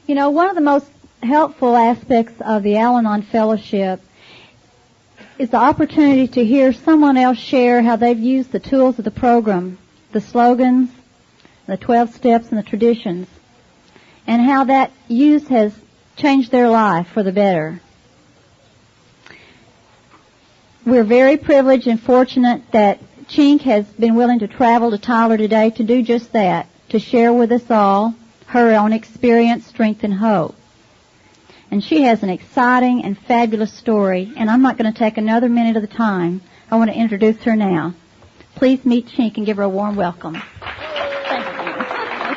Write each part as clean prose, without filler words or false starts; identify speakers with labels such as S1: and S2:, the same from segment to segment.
S1: You know, one of the most helpful aspects of the Al-Anon Fellowship is the opportunity to hear someone else share how they've used the tools of the program, the slogans, the 12 steps, and the traditions, and how that use has changed their life for the better. We're very privileged and fortunate that Chink has been willing to travel to Tyler today to do just that, to share with us all her own experience, strength, and hope. And she has an exciting and fabulous story, and I'm not going to take another minute of the time. I want to introduce her now. Please meet Chink and give her a warm welcome.
S2: Thank you.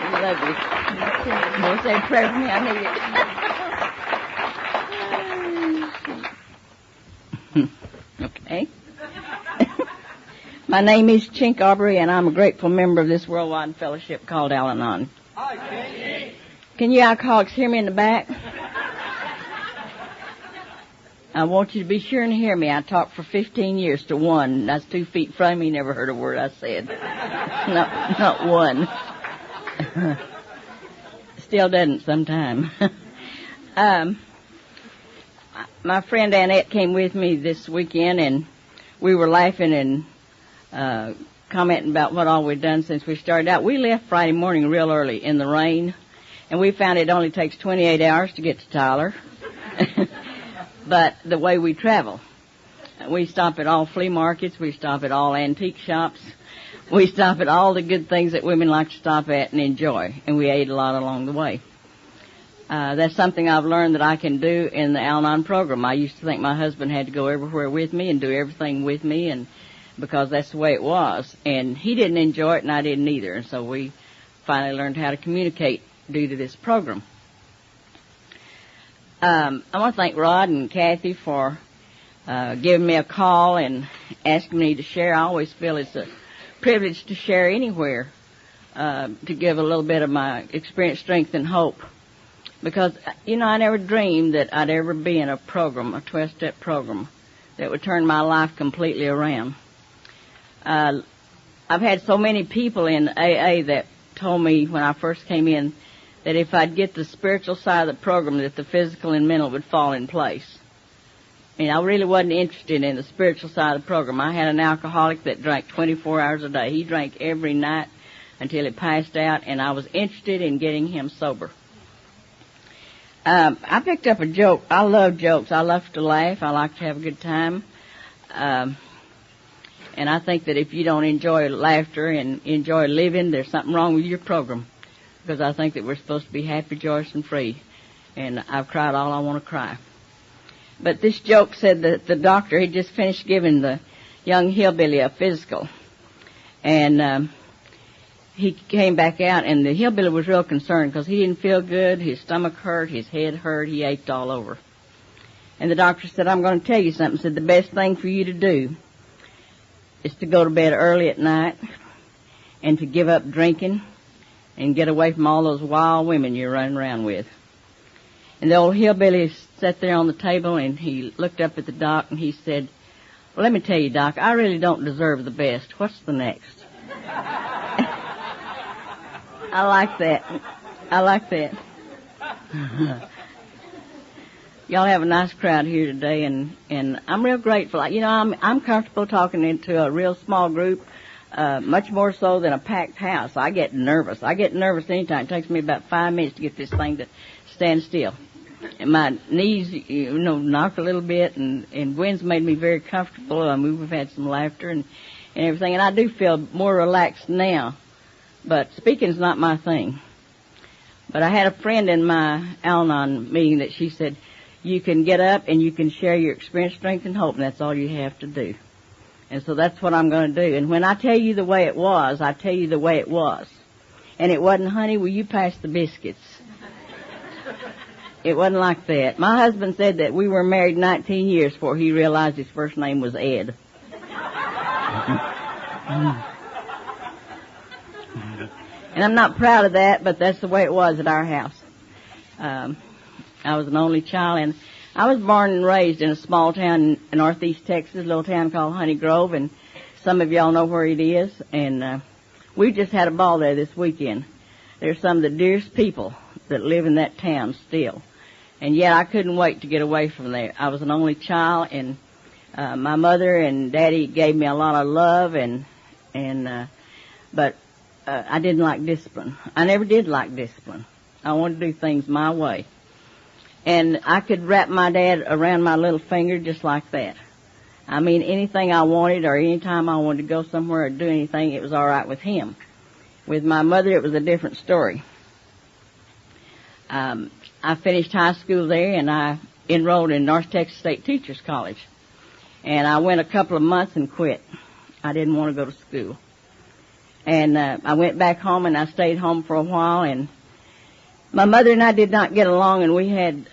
S2: That's lovely. You'll say a prayer for me. I need it. Okay. My name is Chink, and I'm a grateful member of this worldwide fellowship called Al-Anon. Hi, Chink. Can you alcoholics hear me in the back? I want you to be sure and hear me. I talked for 15 years to one. That's 2 feet from me. Never heard a word I said. Not one. Still doesn't sometime. My friend Annette came with me this weekend, and we were laughing and commenting about what all we'd done since we started out. We left Friday morning real early in the rain, and we found it only takes 28 hours to get to Tyler. But the way we travel, we stop at all flea markets, we stop at all antique shops, we stop at all the good things that women like to stop at and enjoy, and we ate a lot along the way. That's something I've learned that I can do in the Al-Anon program. I used to think my husband had to go everywhere with me and do everything with me, and because that's the way it was. And he didn't enjoy it, and I didn't either. And so we finally learned how to communicate due to this program. I want to thank Rod and Kathy for giving me a call and asking me to share. I always feel it's a privilege to share anywhere, to give a little bit of my experience, strength, and hope. Because, you know, I never dreamed that I'd ever be in a program, a 12-step program, that would turn my life completely around. I've had so many people in AA that told me when I first came in that if I'd get the spiritual side of the program, that the physical and mental would fall in place. And I really wasn't interested in the spiritual side of the program. I had an alcoholic that drank 24 hours a day. He drank every night until he passed out, and I was interested in getting him sober. I picked up a joke. I love jokes. I love to laugh. I like to have a good time. And I think that if you don't enjoy laughter and enjoy living, there's something wrong with your program. Because I think that we're supposed to be happy, joyous, and free. And I've cried all I want to cry. But this joke said that the doctor had just finished giving the young hillbilly a physical. And he came back out, and the hillbilly was real concerned because he didn't feel good. His stomach hurt, his head hurt, he ached all over. And the doctor said, I'm going to tell you something. He said, the best thing for you to do is to go to bed early at night and to give up drinking and get away from all those wild women you're running around with. And the old hillbilly sat there on the table, and he looked up at the doc, and he said, well, let me tell you, Doc, I really don't deserve the best. What's the next? I like that. I like that. Y'all have a nice crowd here today, and I'm real grateful. You know, I'm comfortable talking into a real small group, much more so than a packed house. I get nervous. I get nervous anytime. It takes me about 5 minutes to get this thing to stand still. And my knees, you know, knock a little bit, and Gwen's made me very comfortable. We've had some laughter and everything, and I do feel more relaxed now. But speaking's not my thing. But I had a friend in my Al-Anon meeting that she said, you can get up and you can share your experience, strength, and hope, and that's all you have to do. And so that's what I'm going to do. And when I tell you the way it was, I tell you the way it was. And it wasn't, honey, will you pass the biscuits? It wasn't like that. My husband said that we were married 19 years before he realized his first name was Ed. And I'm not proud of that, but that's the way it was at our house. I was an only child, and I was born and raised in a small town in northeast Texas, a little town called Honey Grove, and some of y'all know where it is. And we just had a ball there this weekend. They're some of the dearest people that live in that town still. And yet I couldn't wait to get away from there. I was an only child, and my mother and Daddy gave me a lot of love, but I didn't like discipline. I never did like discipline. I wanted to do things my way. And I could wrap my dad around my little finger just like that. I mean, anything I wanted or any time I wanted to go somewhere or do anything, it was all right with him. With my mother, it was a different story. I finished high school there, and I enrolled in North Texas State Teachers College. And I went a couple of months and quit. I didn't want to go to school. And I went back home, and I stayed home for a while, and my mother and I did not get along, and we had,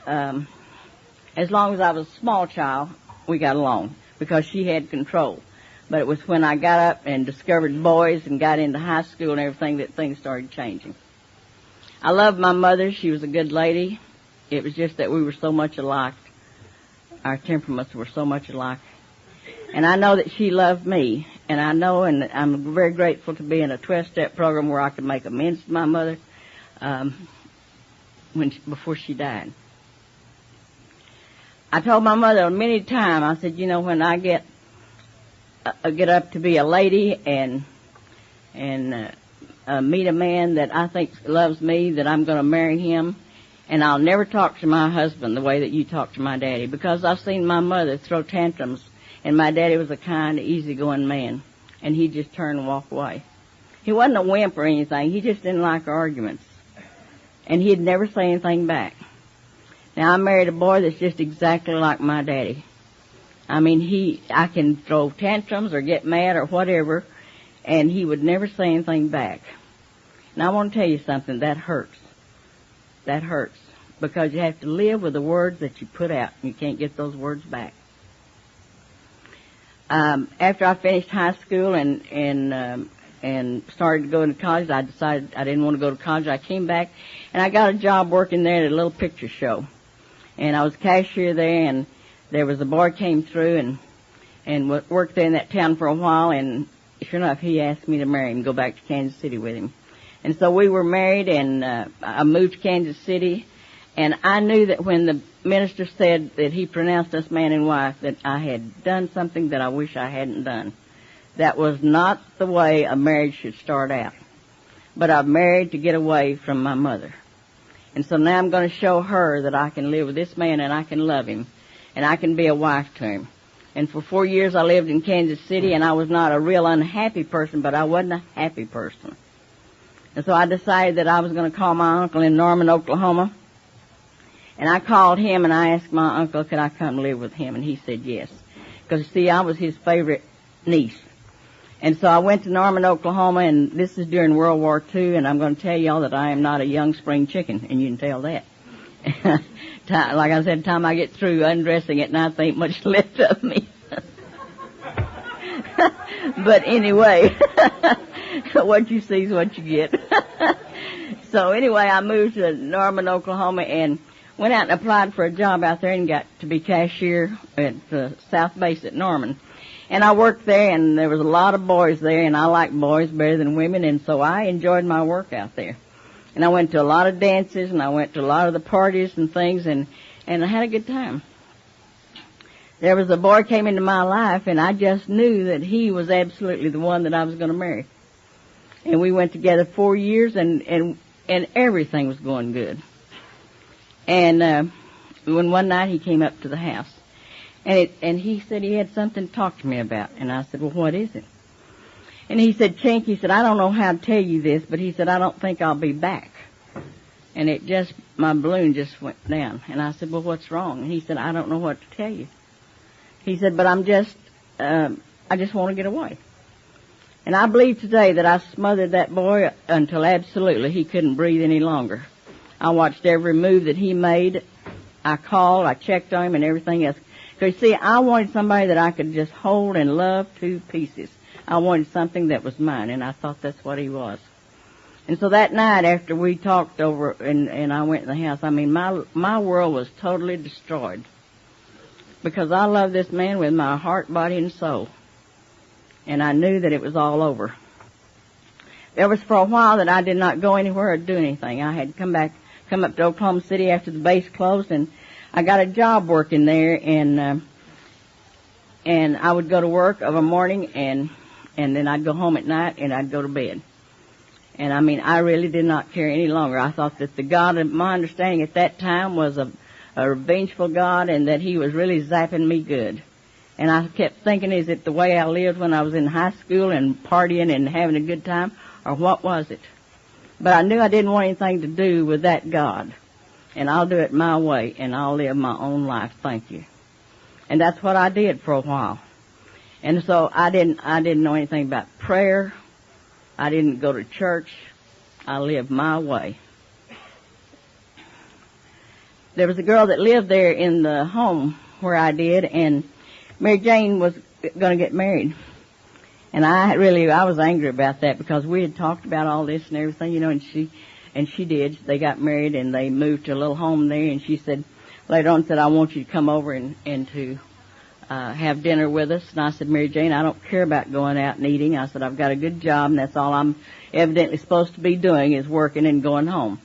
S2: as long as I was a small child, we got along because she had control. But it was when I got up and discovered boys and got into high school and everything that things started changing. I loved my mother. She was a good lady. It was just that we were so much alike. Our temperaments were so much alike. And I know that she loved me. And I know, and I'm very grateful to be in a 12-step program where I could make amends to my mother before she died. I told my mother many times, I said, you know, when I get up to be a lady and meet a man that I think loves me, that I'm going to marry him, and I'll never talk to my husband the way that you talk to my daddy, because I've seen my mother throw tantrums, and my daddy was a kind, easygoing man, and he'd just turn and walk away. He wasn't a wimp or anything. He just didn't like arguments, and he'd never say anything back. Now, I married a boy that's just exactly like my daddy. I mean, I can throw tantrums or get mad or whatever, and he would never say anything back. And I want to tell you something, that hurts. That hurts, because you have to live with the words that you put out, and you can't get those words back. After I finished high school and started to go into college, I decided I didn't want to go to college. I came back, and I got a job working there at a little picture show. And I was cashier there, and there was a boy came through and worked there in that town for a while, and sure enough, he asked me to marry him, go back to Kansas City with him. And so we were married, and I moved to Kansas City, and I knew that when the minister said that he pronounced us man and wife, that I had done something that I wish I hadn't done. That was not the way a marriage should start out. But I married to get away from my mother. And so now I'm going to show her that I can live with this man and I can love him and I can be a wife to him. And for 4 years I lived in Kansas City, and I was not a real unhappy person, but I wasn't a happy person. And so I decided that I was going to call my uncle in Norman, Oklahoma. And I called him and I asked my uncle, could I come live with him? And he said yes. Because, see, I was his favorite niece. And so I went to Norman, Oklahoma, and this is during World War II, and I'm going to tell y'all that I am not a young spring chicken, and you can tell that. Like I said, time I get through undressing at night, there ain't much left of me. But anyway, what you see is what you get. So anyway, I moved to Norman, Oklahoma, and went out and applied for a job out there and got to be cashier at the South Base at Norman. And I worked there, and there was a lot of boys there, and I like boys better than women, and so I enjoyed my work out there. And I went to a lot of dances, and I went to a lot of the parties and things, and I had a good time. There was a boy came into my life, and I just knew that he was absolutely the one that I was going to marry. And we went together 4 years, and everything was going good. And when one night he came up to the house, and he said he had something to talk to me about. And I said, well, what is it? And he said, Chink, he said, I don't know how to tell you this, but he said, I don't think I'll be back. And my balloon just went down. And I said, well, what's wrong? And he said, I don't know what to tell you. He said, but I just want to get away. And I believe today that I smothered that boy until absolutely he couldn't breathe any longer. I watched every move that he made. I called, I checked on him and everything else. Because, see, I wanted somebody that I could just hold and love to pieces. I wanted something that was mine, and I thought that's what he was. And so that night after we talked over and I went in the house, I mean, my world was totally destroyed. Because I loved this man with my heart, body, and soul. And I knew that it was all over. There was for a while that I did not go anywhere or do anything. I had come back come up to Oklahoma City after the base closed, and I got a job working there, and I would go to work of a morning, and then I'd go home at night, and I'd go to bed. And I mean, I really did not care any longer. I thought that the God of my understanding at that time was a revengeful God, and that he was really zapping me good. And I kept thinking, is it the way I lived when I was in high school and partying and having a good time, or what was it? But I knew I didn't want anything to do with that God. And I'll do it my way, and I'll live my own life, thank you. And that's what I did for a while. And so I didn't know anything about prayer. I didn't go to church. I lived my way. There was a girl that lived there in the home where I did, and Mary Jane was going to get married. And I was angry about that, because we had talked about all this and everything, you know, and she did. They got married, and they moved to a little home there, and she said, later on, said, I want you to come over and to have dinner with us. And I said, Mary Jane, I don't care about going out and eating. I said, I've got a good job, and that's all I'm evidently supposed to be doing is working and going home.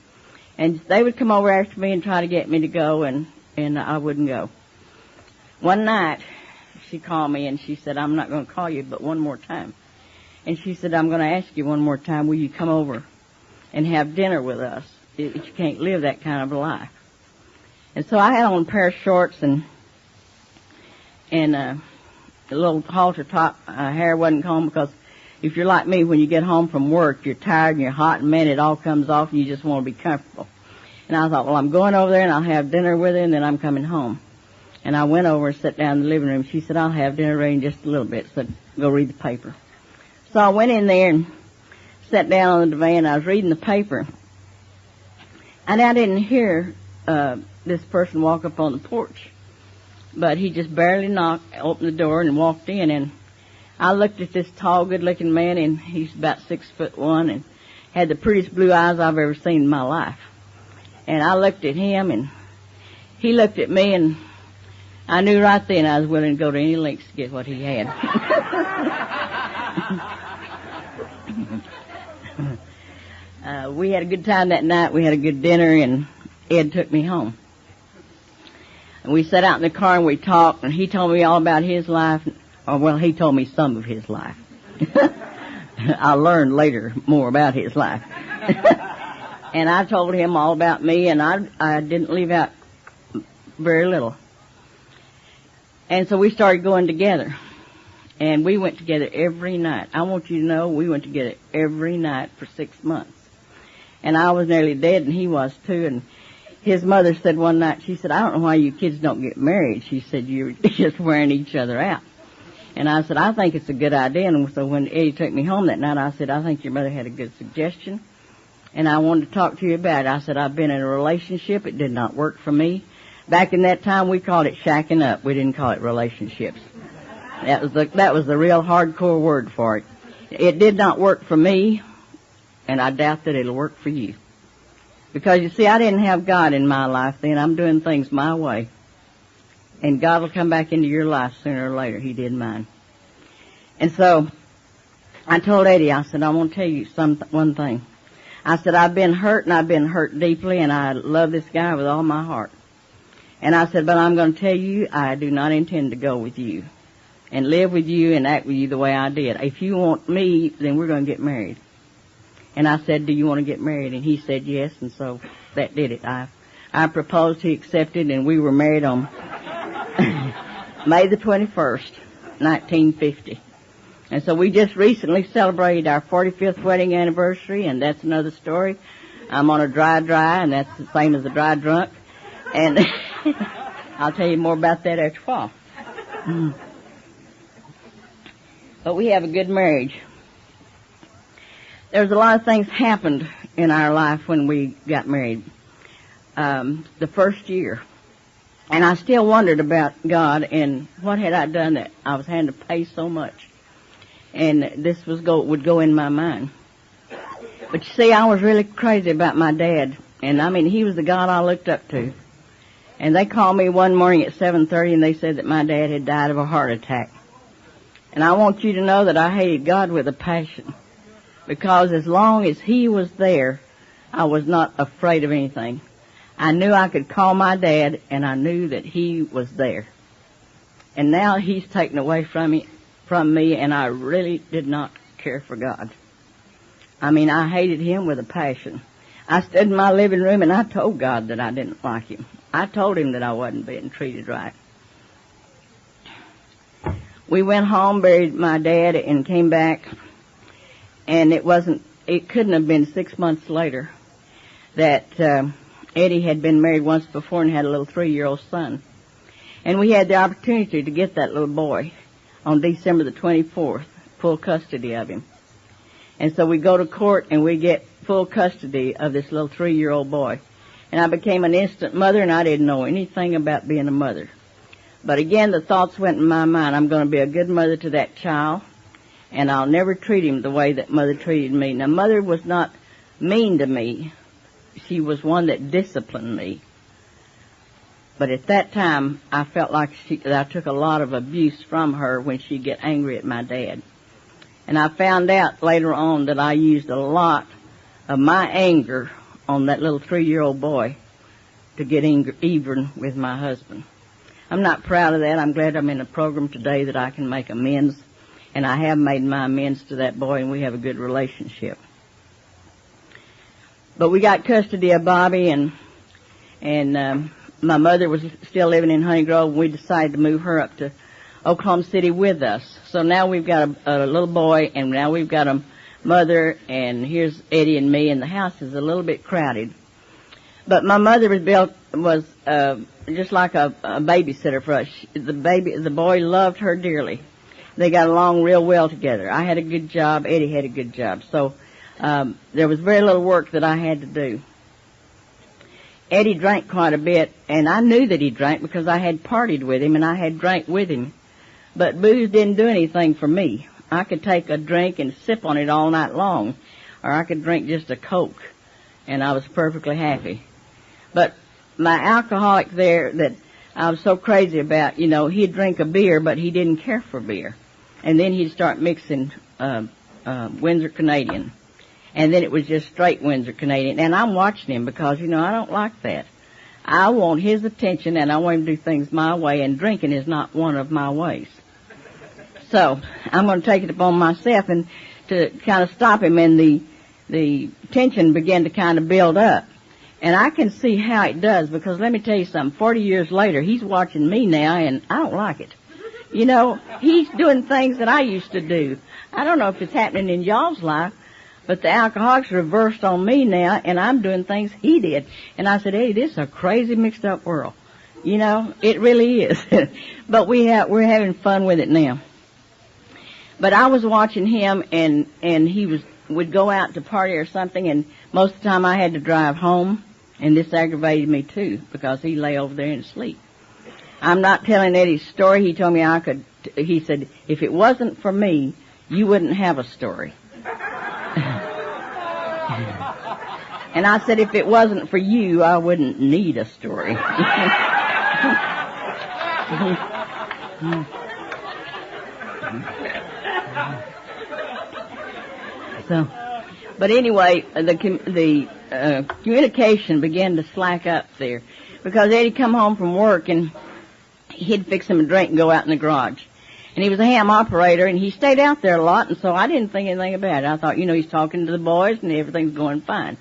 S2: And they would come over after me and try to get me to go, and I wouldn't go. One night, she called me, and she said, I'm not going to call you but one more time. And she said, I'm going to ask you one more time, will you come over and have dinner with us? You can't live that kind of a life. And so I had on a pair of shorts and a little halter top. Hair wasn't combed, because if you're like me, when you get home from work, you're tired and you're hot, and man, it all comes off and you just want to be comfortable. And I thought, well, I'm going over there and I'll have dinner with her, and then I'm coming home. And I went over and sat down in the living room. She said, I'll have dinner ready in just a little bit, so go read the paper. So I went in there and sat down on the divan. I was reading the paper, and I didn't hear this person walk up on the porch. But he just barely opened the door and walked in, and I looked at this tall, good-looking man, and he's about 6'1", and had the prettiest blue eyes I've ever seen in my life. And I looked at him, and he looked at me, and I knew right then I was willing to go to any lengths to get what he had. We had a good time that night. We had a good dinner, and Ed took me home. And we sat out in the car and we talked, and he told me all about his life. Or, well, he told me some of his life. I learned later more about his life. And I told him all about me, and I didn't leave out very little. And so we started going together. And we went together every night. I want you to know we went together every night for 6 months. And I was nearly dead, and he was too. And his mother said one night, she said, I don't know why you kids don't get married. She said, you're just wearing each other out. And I said, I think it's a good idea. And so when Eddie took me home that night, I said, I think your mother had a good suggestion, and I wanted to talk to you about it. I said, I've been in a relationship. It did not work for me. Back in that time, we called it shacking up. We didn't call it relationships. That was the real hardcore word for it. It did not work for me, and I doubt that it'll work for you. Because, you see, I didn't have God in my life then. I'm doing things my way. And God will come back into your life sooner or later. He did mine. And so I told Eddie, I said, I want to tell you one thing. I said, I've been hurt, and I've been hurt deeply, and I love this guy with all my heart. And I said, but I'm going to tell you, I do not intend to go with you and live with you and act with you the way I did. If you want me, then we're going to get married. And I said, do you want to get married? And he said yes, and so that did it. I proposed, he accepted, and we were married on May the 21st, 1950. And so we just recently celebrated our 45th wedding anniversary, and that's another story. I'm on a dry, and that's the same as a dry drunk. And I'll tell you more about that after a while. But we have a good marriage. There's a lot of things happened in our life when we got married. The first year. And I still wondered about God and what had I done that I was having to pay so much. And this would go in my mind. But you see, I was really crazy about my dad. And I mean, he was the God I looked up to. And they called me one morning at 7:30 and they said that my dad had died of a heart attack. And I want you to know that I hated God with a passion. Because as long as he was there, I was not afraid of anything. I knew I could call my dad, and I knew that he was there. And now he's taken away from me, and I really did not care for God. I mean, I hated him with a passion. I stood in my living room, and I told God that I didn't like him. I told him that I wasn't being treated right. We went home, buried my dad, and came back, and it couldn't have been 6 months later that Eddie had been married once before and had a little 3-year-old son. And we had the opportunity to get that little boy on December the 24th, full custody of him. And so we go to court and we get full custody of this little 3-year-old boy. And I became an instant mother, and I didn't know anything about being a mother. But again, the thoughts went in my mind, I'm going to be a good mother to that child, and I'll never treat him the way that Mother treated me. Now, Mother was not mean to me. She was one that disciplined me. But at that time, I felt like I took a lot of abuse from her when she'd get angry at my dad. And I found out later on that I used a lot of my anger on that little 3-year-old boy to get even with my husband. I'm not proud of that. I'm glad I'm in a program today that I can make amends. And I have made my amends to that boy, and we have a good relationship. But we got custody of Bobby, and my mother was still living in Honey Grove, and we decided to move her up to Oklahoma City with us. So now we've got a little boy, and now we've got a mother, and here's Eddie and me, and the house is a little bit crowded. But my mother was just like a babysitter for us. The boy loved her dearly. They got along real well together. I had a good job. Eddie had a good job. So there was very little work that I had to do. Eddie drank quite a bit, and I knew that he drank because I had partied with him and I had drank with him. But booze didn't do anything for me. I could take a drink and sip on it all night long, or I could drink just a Coke, and I was perfectly happy. But my alcoholic there that I was so crazy about, he'd drink a beer, but he didn't care for beer. And then he'd start mixing Windsor Canadian. And then it was just straight Windsor Canadian. And I'm watching him because, I don't like that. I want his attention, and I want him to do things my way, and drinking is not one of my ways. So I'm going to take it upon myself and to kind of stop him, and the tension began to kind of build up. And I can see how it does, because let me tell you something, 40 years later, he's watching me now, and I don't like it. He's doing things that I used to do. I don't know if it's happening in y'all's life, but the alcoholics reversed on me now, and I'm doing things he did. And I said, hey, this is a crazy mixed up world. It really is. But we're having fun with it now. But I was watching him, and he would go out to party or something, and most of the time I had to drive home, and this aggravated me too, because he lay over there and sleep. I'm not telling Eddie's story. He told me he said, if it wasn't for me, you wouldn't have a story. And I said, if it wasn't for you, I wouldn't need a story. But anyway, the communication began to slack up there, because Eddie come home from work and he'd fix him a drink and go out in the garage. And he was a ham operator, and he stayed out there a lot, and so I didn't think anything about it. I thought, he's talking to the boys and everything's going fine.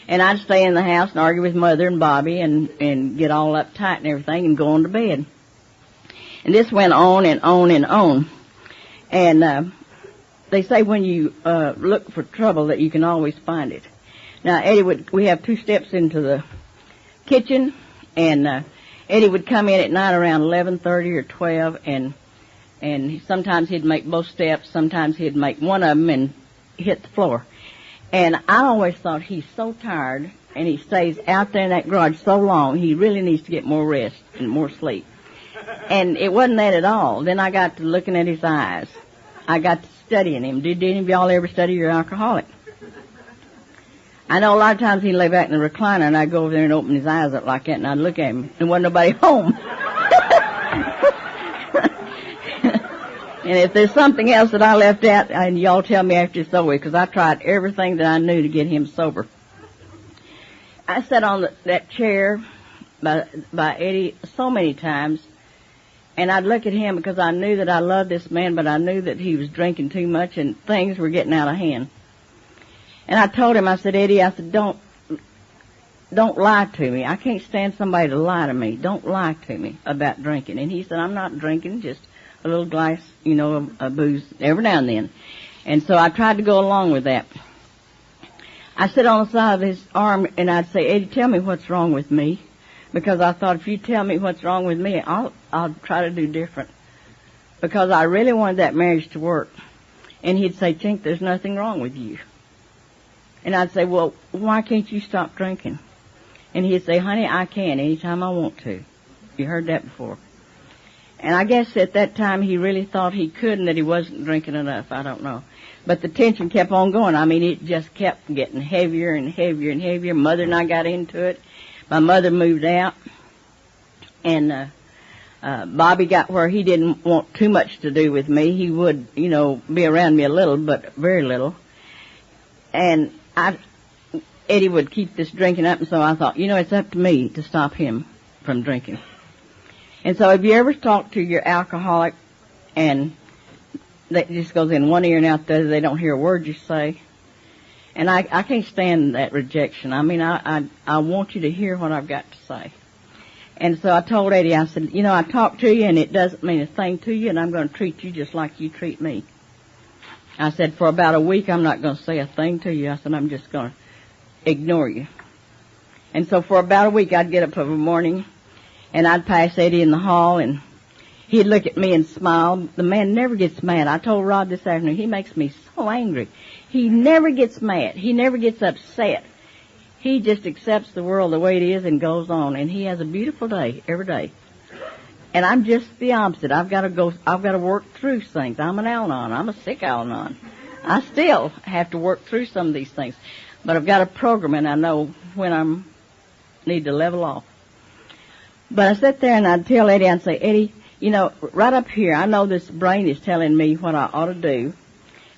S2: And I'd stay in the house and argue with Mother and Bobby and get all uptight and everything and go on to bed. And this went on and on and on. And they say when you look for trouble that you can always find it. Now, we have 2 steps into the kitchen, and Eddie would come in at night around 11:30 or 12, and sometimes he'd make both steps, sometimes he'd make one of them and hit the floor. And I always thought, he's so tired, and he stays out there in that garage so long, he really needs to get more rest and more sleep. And it wasn't that at all. Then I got to looking at his eyes. I got to studying him. Did any of y'all ever study your alcoholic? I know a lot of times he'd lay back in the recliner, and I'd go over there and open his eyes up like that, and I'd look at him, and wasn't nobody home. And if there's something else that I left out, and y'all tell me after it's over, because I tried everything that I knew to get him sober. I sat on that chair by Eddie so many times, and I'd look at him because I knew that I loved this man, but I knew that he was drinking too much and things were getting out of hand. And I told him, I said, Eddie, I said, don't lie to me. I can't stand somebody to lie to me. Don't lie to me about drinking. And he said, I'm not drinking, just a little glass, of booze every now and then. And so I tried to go along with that. I sit on the side of his arm and I'd say, Eddie, tell me what's wrong with me. Because I thought, if you tell me what's wrong with me, I'll try to do different. Because I really wanted that marriage to work. And he'd say, Chink, there's nothing wrong with you. And I'd say, well, why can't you stop drinking? And he'd say, honey, I can anytime I want to. You heard that before. And I guess at that time he really thought he could and that he wasn't drinking enough. I don't know. But the tension kept on going. I mean, it just kept getting heavier and heavier and heavier. Mother and I got into it. My mother moved out. And Bobby got where he didn't want too much to do with me. He would, be around me a little, but very little. And Eddie would keep this drinking up, and so I thought, it's up to me to stop him from drinking. And so if you ever talk to your alcoholic and that just goes in one ear and out the other, they don't hear a word you say. And I can't stand that rejection. I mean, I want you to hear what I've got to say. And so I told Eddie, I said, I talk to you and it doesn't mean a thing to you, and I'm going to treat you just like you treat me. I said, for about a week, I'm not going to say a thing to you. I said, I'm just going to ignore you. And so for about a week, I'd get up of a morning and I'd pass Eddie in the hall and he'd look at me and smile. The man never gets mad. I told Rod this afternoon, he makes me so angry. He never gets mad. He never gets upset. He just accepts the world the way it is and goes on. And he has a beautiful day every day. And I'm just the opposite. I've got to work through things. I'm an Al-Anon. I'm a sick Al-Anon. I still have to work through some of these things. But I've got a program and I know when I need to level off. But I sit there and I'd tell Eddie, I'd say, Eddie, right up here, I know this brain is telling me what I ought to do,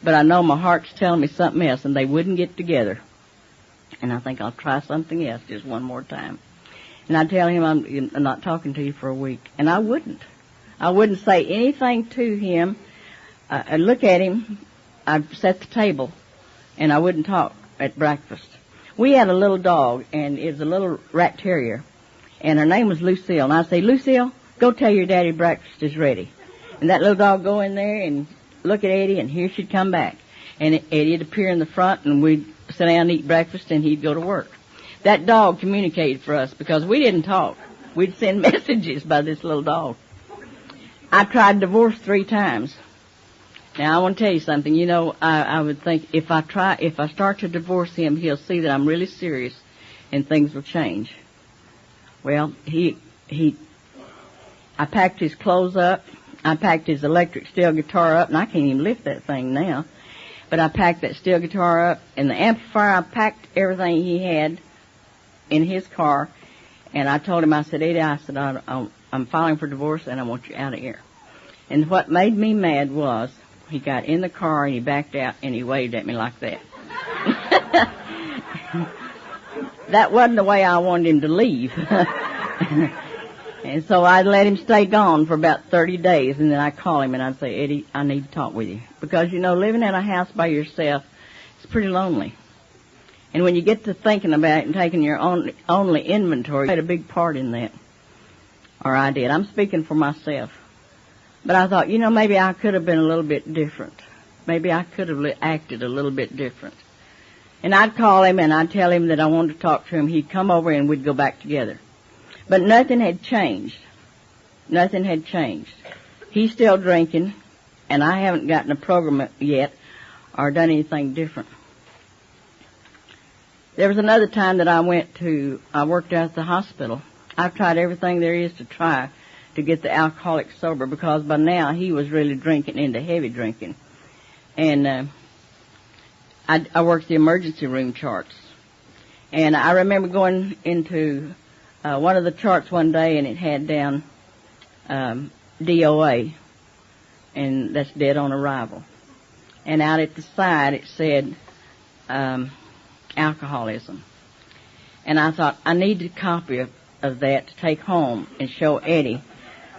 S2: but I know my heart's telling me something else, and they wouldn't get together. And I think I'll try something else just one more time. And I'd tell him I'm not talking to you for a week. And I wouldn't. I wouldn't say anything to him. I'd look at him. I'd set the table, and I wouldn't talk at breakfast. We had a little dog, and it was a little rat terrier, and her name was Lucille. And I'd say, Lucille, go tell your daddy breakfast is ready. And that little dog go in there and look at Eddie, and here she'd come back. And Eddie'd appear in the front, and we'd sit down and eat breakfast, and he'd go to work. That dog communicated for us because we didn't talk. We'd send messages by this little dog. I tried divorce 3 times. Now, I want to tell you something. I would think if I start to divorce him, he'll see that I'm really serious and things will change. Well, I packed his clothes up. I packed his electric steel guitar up, and I can't even lift that thing now. But I packed that steel guitar up, and the amplifier, I packed everything he had in his car, and I told him, I said, Eddie, I said, I'm filing for divorce, and I want you out of here. And what made me mad was he got in the car, and he backed out, and he waved at me like that. That wasn't the way I wanted him to leave. And so I'd let him stay gone for about 30 days, and then I'd call him and I'd say, Eddie, I need to talk with you. Because, living in a house by yourself is pretty lonely. And when you get to thinking about it and taking your only inventory, you had a big part in that. Or I did. I'm speaking for myself. But I thought, maybe I could have been a little bit different. Maybe I could have acted a little bit different. And I'd call him and I'd tell him that I wanted to talk to him. He'd come over and we'd go back together. But nothing had changed. Nothing had changed. He's still drinking, and I haven't gotten a program yet or done anything different. There was another time that I worked out at the hospital. I've tried everything there is to try to get the alcoholic sober, because by now he was really drinking into heavy drinking. And I worked the emergency room charts. And I remember going into one of the charts one day, and it had down DOA, and that's dead on arrival. And out at the side it said alcoholism. And I thought, I need a copy of that to take home and show Eddie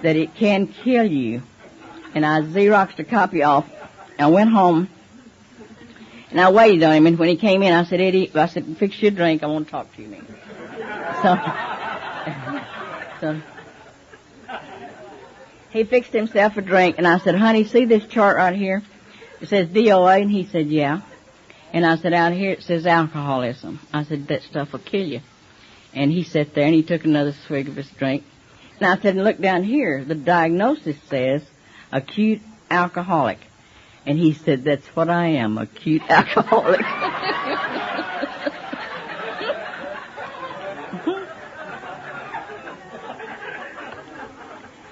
S2: that it can kill you. And I Xeroxed a copy off. I went home, and I waited on him. And when he came in, I said, Eddie, I said, fix your drink. I want to talk to you a minute. So he fixed himself a drink, and I said, honey, see this chart right here? It says DOA, and he said, yeah. And I said, out here it says alcoholism. I said, that stuff will kill you. And he sat there, and he took another swig of his drink. And I said, look down here. The diagnosis says acute alcoholic. And he said, that's what I am, acute alcoholic.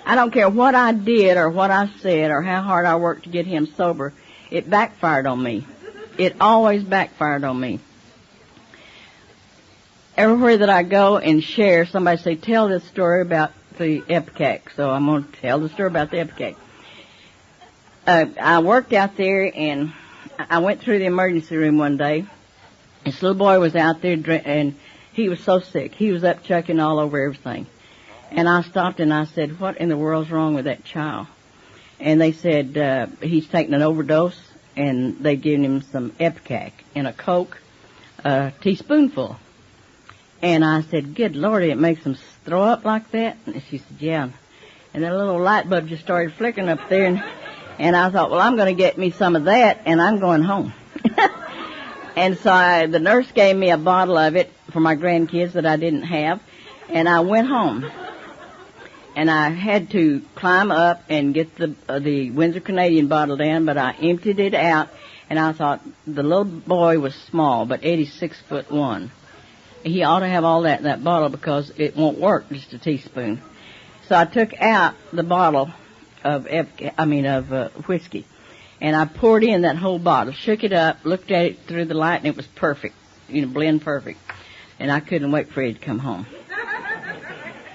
S2: I don't care what I did or what I said or how hard I worked to get him sober. It backfired on me. It always backfired on me. Everywhere that I go and share, somebody say, tell this story about the Epicac. So I'm going to tell the story about the Epicac. I worked out there, and I went through the emergency room one day. This little boy was out there, and he was so sick. He was up chucking all over everything. And I stopped and I said, what in the world's wrong with that child? And they said, he's taking an overdose, and they've given him some Epicac in a Coke, a teaspoonful. And I said, good Lordy, it makes them throw up like that? And she said, yeah. And that little light bulb just started flickering up there, and I thought, well, I'm going to get me some of that, and I'm going home. And so the nurse gave me a bottle of it for my grandkids that I didn't have, and I went home. And I had to climb up and get the Windsor Canadian bottle down, but I emptied it out, and I thought the little boy was small, but Eddie's 6'1". He ought to have all that in that bottle because it won't work, just a teaspoon. So I took out the bottle of whiskey, and I poured in that whole bottle, shook it up, looked at it through the light, and it was perfect, blend perfect. And I couldn't wait for Eddie to come home.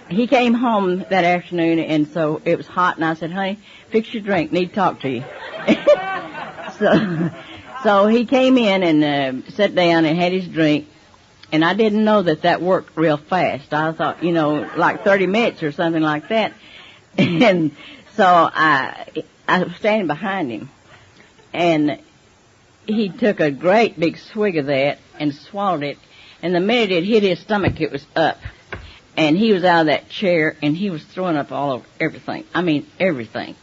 S2: He came home that afternoon, and so it was hot, and I said, honey, fix your drink, need to talk to you. So he came in and sat down and had his drink, and I didn't know that worked real fast. I thought, like 30 minutes or something like that. And so I was standing behind him, and he took a great big swig of that and swallowed it, and the minute it hit his stomach, it was up. And he was out of that chair, and he was throwing up all over everything. I mean, everything.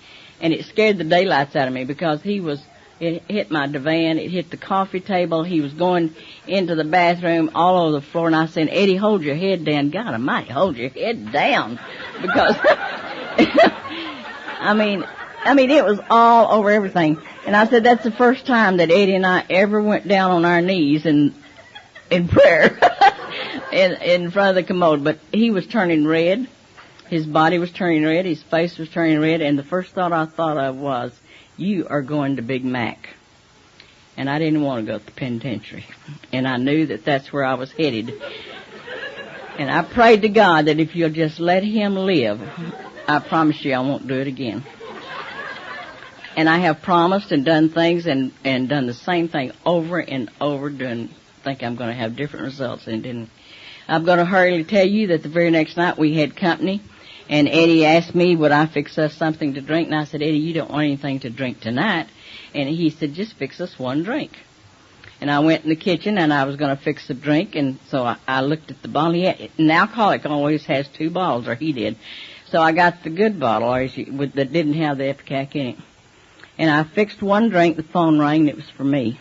S2: And it scared the daylights out of me because it hit my divan, it hit the coffee table, he was going into the bathroom, all over the floor, and I said, Eddie, hold your head down. God almighty, hold your head down. Because, I mean, it was all over everything. And I said, that's the first time that Eddie and I ever went down on our knees in prayer. In front of the commode, but he was turning red. His body was turning red. His face was turning red. And the first thought I thought of was, you are going to Big Mac. And I didn't want to go to the penitentiary. And I knew that that's where I was headed. And I prayed to God that if you'll just let him live, I promise you I won't do it again. And I have promised and done things and done the same thing over and over, think I'm going to have different results, and didn't. I'm going to hurriedly tell you that the very next night we had company, and Eddie asked me, would I fix us something to drink? And I said, Eddie, you don't want anything to drink tonight. And he said, just fix us one drink. And I went in the kitchen, and I was going to fix a drink, and so I looked at the bottle. An alcoholic always has two bottles, or he did. So I got the good bottle that didn't have the Epicac in it. And I fixed one drink, the phone rang, and it was for me.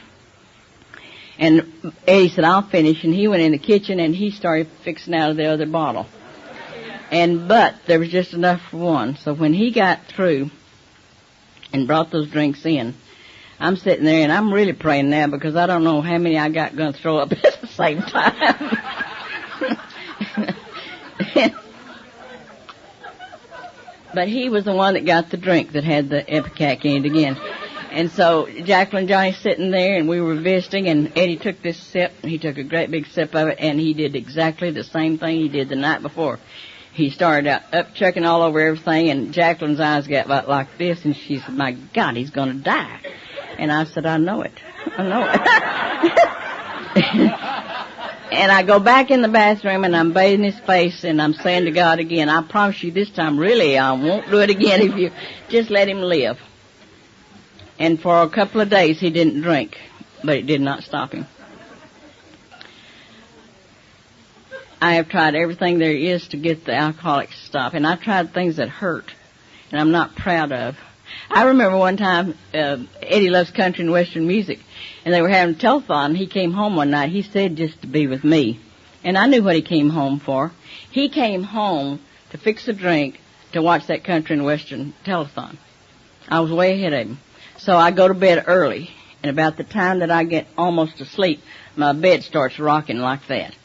S2: And Eddie said, I'll finish, and he went in the kitchen, and he started fixing out of the other bottle. But there was just enough for one. So when he got through and brought those drinks in, I'm sitting there, and I'm really praying now because I don't know how many I got going to throw up at the same time. But he was the one that got the drink that had the Epicac in it again. And so Jacqueline and Johnny sitting there, and we were visiting, and Eddie took this sip, and he took a great big sip of it, and he did exactly the same thing he did the night before. He started up chucking all over everything, and Jacqueline's eyes got like this, and she said, my God, he's going to die. And I said, I know it. And I go back in the bathroom, and I'm bathing his face, and I'm saying to God again, I promise you this time, really, I won't do it again if you just let him live. And for a couple of days, he didn't drink, but it did not stop him. I have tried everything there is to get the alcoholics to stop, and I've tried things that hurt, and I'm not proud of. I remember one time, Eddie loves country and western music, and they were having a telethon. He came home one night. He said just to be with me, and I knew what he came home for. He came home to fix a drink to watch that country and western telethon. I was way ahead of him. So I go to bed early, and about the time that I get almost asleep, my bed starts rocking like that.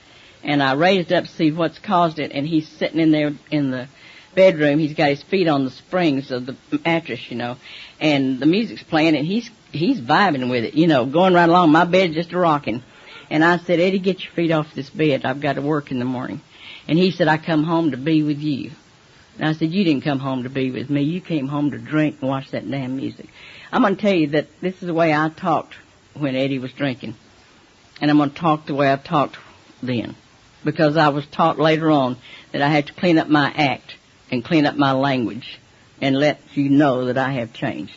S2: And I raised up to see what's caused it, and he's sitting in there in the bedroom. He's got his feet on the springs of the mattress, you know, and the music's playing, and he's vibing with it, you know, going right along. My bed's just rocking. And I said, Eddie, get your feet off this bed. I've got to work in the morning. And he said, I come home to be with you. And I said, you didn't come home to be with me. You came home to drink and watch that damn music. I'm going to tell you that this is the way I talked when Eddie was drinking. And I'm going to talk the way I've talked then. Because I was taught later on that I had to clean up my act and clean up my language and let you know that I have changed.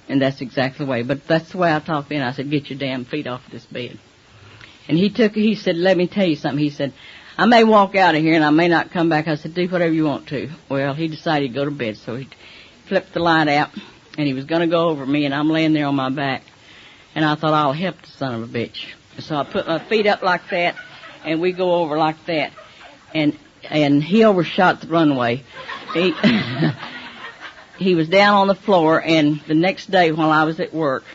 S2: And that's exactly the way. But that's the way I talked then. I said, get your damn feet off this bed. And he said, let me tell you something. He said, I may walk out of here and I may not come back. I said, do whatever you want to. Well, he decided to go to bed, so he flipped the light out, and he was going to go over me, and I'm laying there on my back. And I thought, I'll help the son of a bitch. So I put my feet up like that, and we go over like that, and he overshot the runway. He was down on the floor, and the next day while I was at work,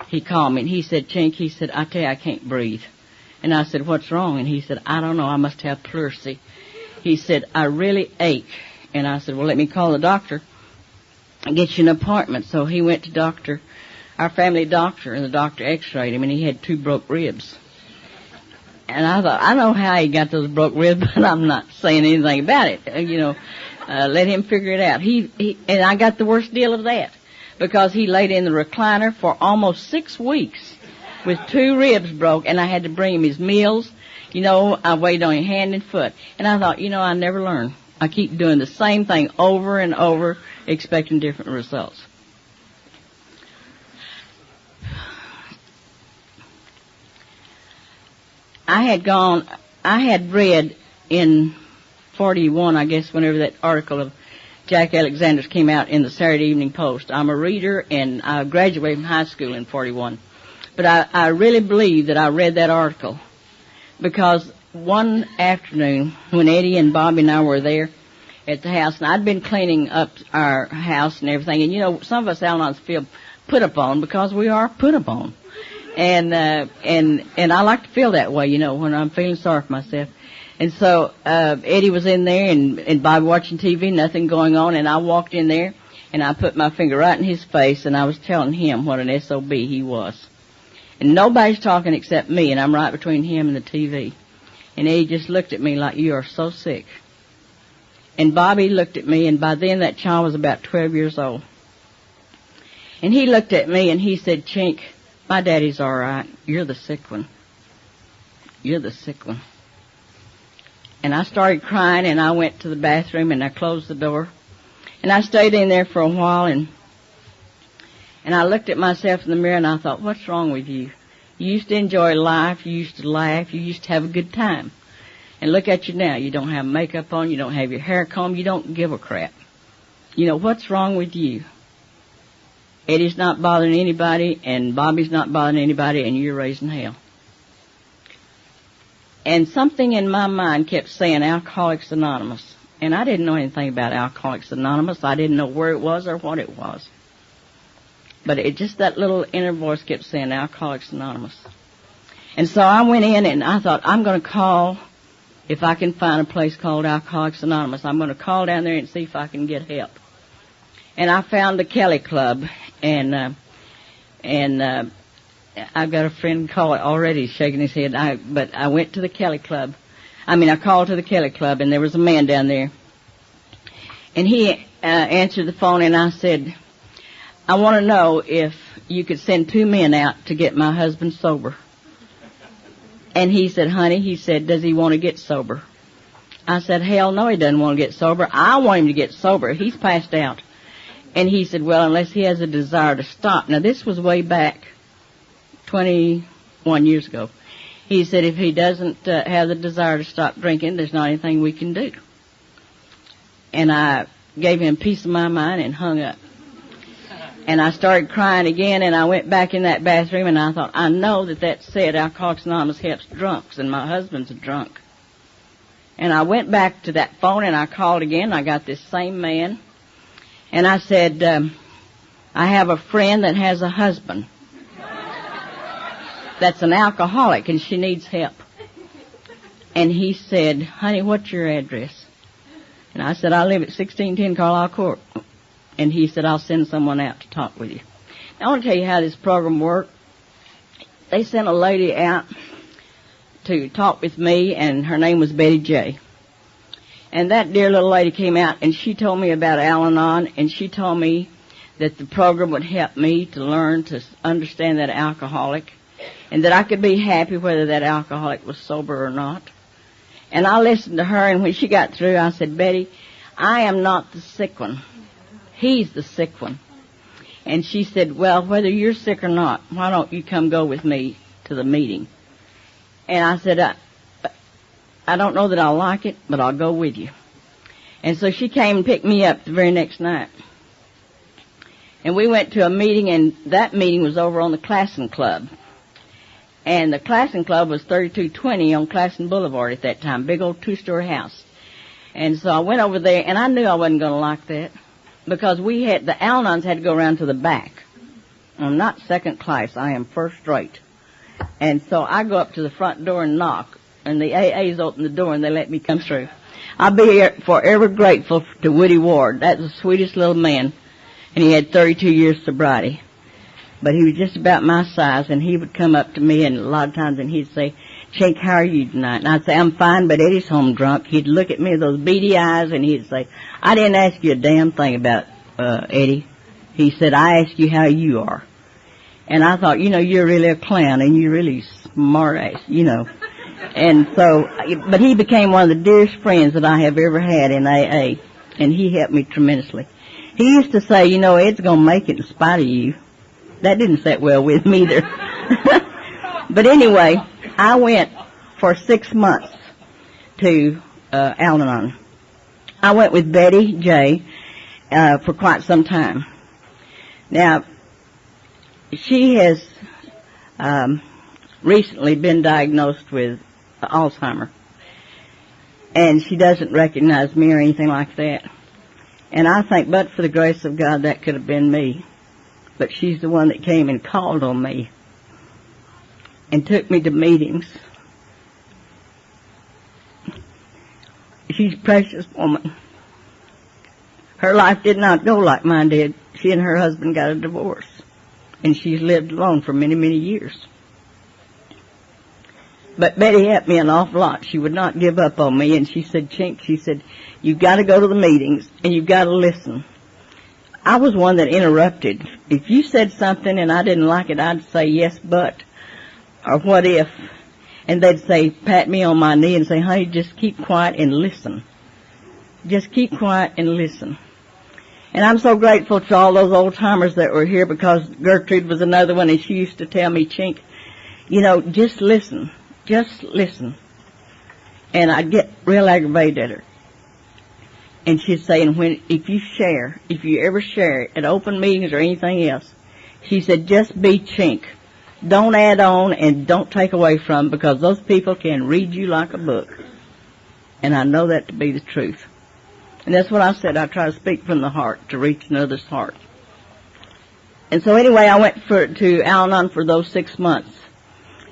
S2: he called me, and he said, Chink, he said, I tell you, I can't breathe. And I said, what's wrong? And he said, I don't know, I must have pleurisy. He said, I really ache. And I said, well, let me call the doctor and get you an appointment. So he went to our family doctor, and the doctor x-rayed him, and he had 2 broke ribs. And I thought, I know how he got those broke ribs, but I'm not saying anything about it. Let him figure it out. And I got the worst deal of that, because he laid in the recliner for almost 6 weeks with 2 ribs broke, and I had to bring him his meals. I waited on him hand and foot. And I thought, I never learn. I keep doing the same thing over and over, expecting different results. I had read in 41, I guess, whenever that article of Jack Alexander's came out in the Saturday Evening Post. I'm a reader, and I graduated from high school in 41. But I really believe that I read that article, because one afternoon when Eddie and Bobby and I were there at the house, and I'd been cleaning up our house and everything, and some of us Al-Anons feel put upon because we are put upon. And I like to feel that way, when I'm feeling sorry for myself. And so, Eddie was in there and Bobby watching TV, nothing going on, and I walked in there and I put my finger right in his face and I was telling him what an SOB he was. And nobody's talking except me, and I'm right between him and the TV. And Eddie just looked at me like, you are so sick. And Bobby looked at me, and by then that child was about 12 years old. And he looked at me and he said, Chink, my daddy's all right. You're the sick one. You're the sick one. And I started crying, and I went to the bathroom, and I closed the door. And I stayed in there for a while, and I looked at myself in the mirror, and I thought, what's wrong with you? You used to enjoy life. You used to laugh. You used to have a good time. And look at you now. You don't have makeup on. You don't have your hair combed. You don't give a crap. What's wrong with you? Eddie's not bothering anybody, and Bobby's not bothering anybody, and you're raising hell. And something in my mind kept saying Alcoholics Anonymous. And I didn't know anything about Alcoholics Anonymous. I didn't know where it was or what it was. But that little inner voice kept saying Alcoholics Anonymous. And so I went in and I thought, I'm going to call, if I can find a place called Alcoholics Anonymous, I'm going to call down there and see if I can get help. And I found the Kelly Club, and I've got a friend call it already, shaking his head. But I went to the Kelly Club. I called to the Kelly Club, and there was a man down there. And he answered the phone, and I said, I want to know if you could send 2 men out to get my husband sober. And he said, honey, he said, does he want to get sober? I said, hell no, he doesn't want to get sober. I want him to get sober. He's passed out. And he said, well, unless he has a desire to stop. Now, this was way back 21 years ago. He said, if he doesn't have the desire to stop drinking, there's not anything we can do. And I gave him a piece of my mind and hung up. And I started crying again, and I went back in that bathroom, and I thought, I know that said Alcoholics Anonymous helps drunks, and my husband's a drunk. And I went back to that phone, and I called again. I got this same man. And I said, I have a friend that has a husband that's an alcoholic, and she needs help. And he said, honey, what's your address? And I said, I live at 1610 Carlisle Court. And he said, I'll send someone out to talk with you. Now, I want to tell you how this program worked. They sent a lady out to talk with me, and her name was Betty J. And that dear little lady came out, and she told me about Al-Anon, and she told me that the program would help me to learn to understand that alcoholic, and that I could be happy whether that alcoholic was sober or not. And I listened to her, and when she got through, I said, Betty, I am not the sick one. He's the sick one. And she said, well, whether you're sick or not, why don't you come go with me to the meeting? And I said, I don't know that I'll like it, but I'll go with you. And so she came and picked me up the very next night. And we went to a meeting, and that meeting was over on the Classen Club. And the Classen Club was 3220 on Classen Boulevard at that time, big old two-story house. And so I went over there, and I knew I wasn't going to like that, because the Al-Anons had to go around to the back. I'm not second class, I am first rate. And so I go up to the front door and knock, and the AAs open the door, and they let me come through. I'll be forever grateful to Woody Ward. That's the sweetest little man, and he had 32 years sobriety. But he was just about my size, and he would come up to me, and a lot of times, and he'd say, Chink, how are you tonight? And I'd say, I'm fine, but Eddie's home drunk. He'd look at me with those beady eyes, and he'd say, I didn't ask you a damn thing about Eddie. He said, I asked you how you are. And I thought, you're really a clown, and you're really smart ass, And so, but he became one of the dearest friends that I have ever had in AA, and he helped me tremendously. He used to say, Ed's going to make it in spite of you. That didn't sit well with me either. But anyway, I went for 6 months to Al-Anon. I went with Betty J. For quite some time. Now, she has recently been diagnosed with Alzheimer's, and she doesn't recognize me or anything like that. And I think, but for the grace of God, that could have been me. But she's the one that came and called on me and took me to meetings. She's a precious woman. Her life did not go like mine did. She and her husband got a divorce, and she's lived alone for many, many years. But Betty helped me an awful lot. She would not give up on me, and she said, Chink, she said, you've got to go to the meetings, and you've got to listen. I was one that interrupted. If you said something and I didn't like it, I'd say, yes, but, or what if, and they'd say, pat me on my knee and say, honey, just keep quiet and listen. Just keep quiet and listen. And I'm so grateful to all those old-timers that were here, because Gertrude was another one, and she used to tell me, Chink, just listen. Just listen. And I'd get real aggravated at her. And she'd say, if you ever share at open meetings or anything else, she said, just be Chink. Don't add on and don't take away from, because those people can read you like a book. And I know that to be the truth. And that's what I said. I try to speak from the heart to reach another's heart. And so anyway, I went to Al-Anon for those 6 months.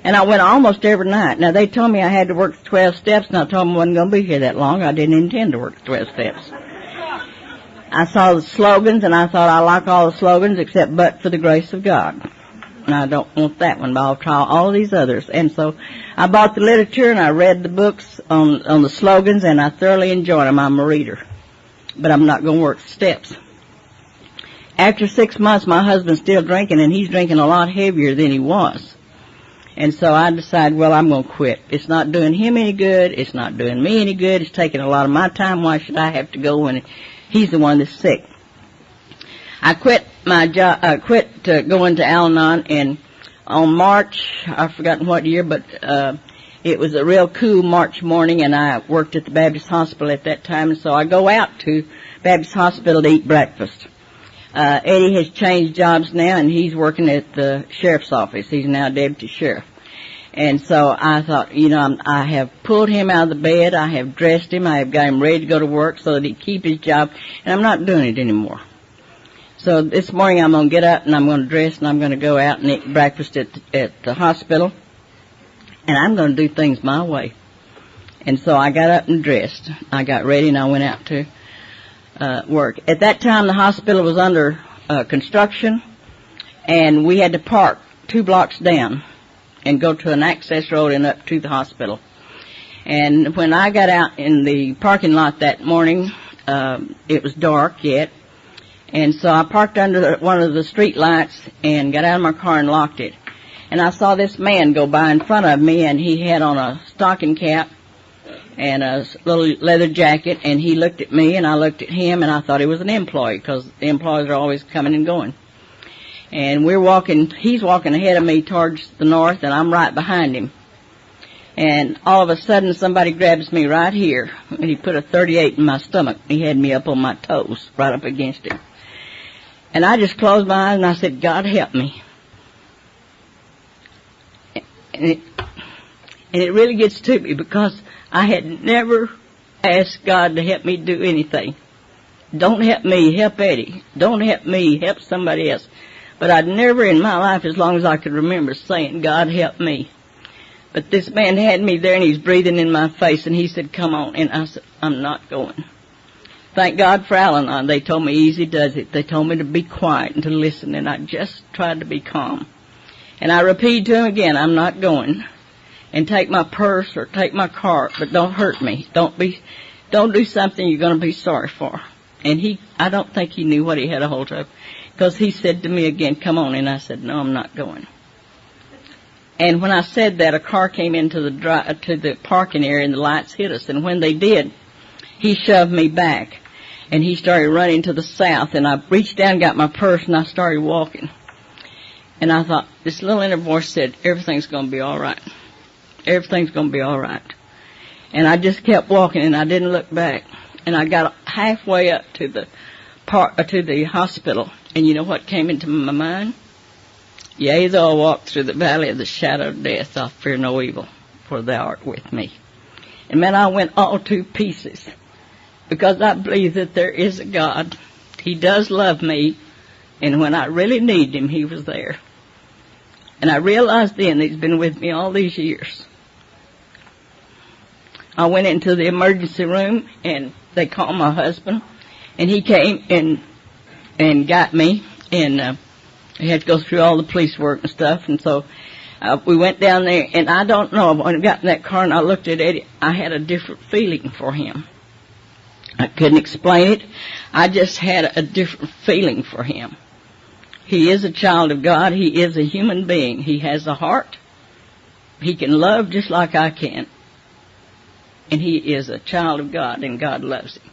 S2: And I went almost every night. Now, they told me I had to work 12 steps, and I told them I wasn't going to be here that long. I didn't intend to work 12 steps. I saw the slogans, and I thought I like all the slogans except but for the grace of God. And I don't want that one, but I'll try all these others. And so I bought the literature, and I read the books on the slogans, and I thoroughly enjoyed them. I'm a reader. But I'm not going to work steps. After 6 months, my husband's still drinking, and he's drinking a lot heavier than he was. And so I decided, well, I'm going to quit. It's not doing him any good. It's not doing me any good. It's taking a lot of my time. Why should I have to go when he's the one that's sick? I quit my job. I quit going to Al-Anon, and on March, I've forgotten what year, but it was a real cool March morning, and I worked at the Baptist Hospital at that time, and so I go out to Baptist Hospital to eat breakfast. Eddie has changed jobs now, and he's working at the sheriff's office. He's now deputy sheriff. And so I thought, I have pulled him out of the bed. I have dressed him. I have got him ready to go to work so that he'd keep his job, and I'm not doing it anymore. So this morning I'm going to get up, and I'm going to dress, and I'm going to go out and eat breakfast at the hospital, and I'm going to do things my way. And so I got up and dressed. I got ready, and I went out to work. At that time, the hospital was under construction, and we had to park 2 blocks down and go to an access road and up to the hospital. And when I got out in the parking lot that morning, it was dark yet, and so I parked under one of the street lights and got out of my car and locked it. And I saw this man go by in front of me, and he had on a stocking cap and a little leather jacket, and he looked at me, and I looked at him, and I thought he was an employee, because the employees are always coming and going. And he's walking ahead of me towards the north, and I'm right behind him. And all of a sudden, somebody grabs me right here, and he put a .38 in my stomach. He had me up on my toes, right up against him. And I just closed my eyes, and I said, God help me. And it really gets to me, because I had never asked God to help me do anything. Don't help me, help Eddie. Don't help me, help somebody else. But I'd never in my life, as long as I could remember, saying, God help me. But this man had me there, and he's breathing in my face, and he said, come on. And I said, I'm not going. Thank God for Al-Anon. They told me easy does it. They told me to be quiet and to listen, and I just tried to be calm. And I repeated to him again, I'm not going. And take my purse or take my car, but don't hurt me. Don't do something you're going to be sorry for. And I don't think he knew what he had a hold of, because he said to me again, come on. And I said, no, I'm not going. And when I said that, a car came into the parking area, and the lights hit us. And when they did, he shoved me back, and he started running to the south. And I reached down and got my purse, and I started walking. And I thought, this little inner voice said, everything's going to be all right. Everything's going to be all right. And I just kept walking, and I didn't look back. And I got halfway up to the hospital, and you know what came into my mind? Yea, though I walk through the valley of the shadow of death, I'll fear no evil, for thou art with me. And man, I went all to pieces, because I believe that there is a God. He does love me, and when I really needed him, he was there. And I realized then that he's been with me all these years. I went into the emergency room, and they called my husband, and he came and got me, and he had to go through all the police work and stuff. And so we went down there, and I don't know, when I got in that car and I looked at Eddie, I had a different feeling for him. I couldn't explain it. I just had a different feeling for him. He is a child of God. He is a human being. He has a heart. He can love just like I can. And he is a child of God, and God loves him.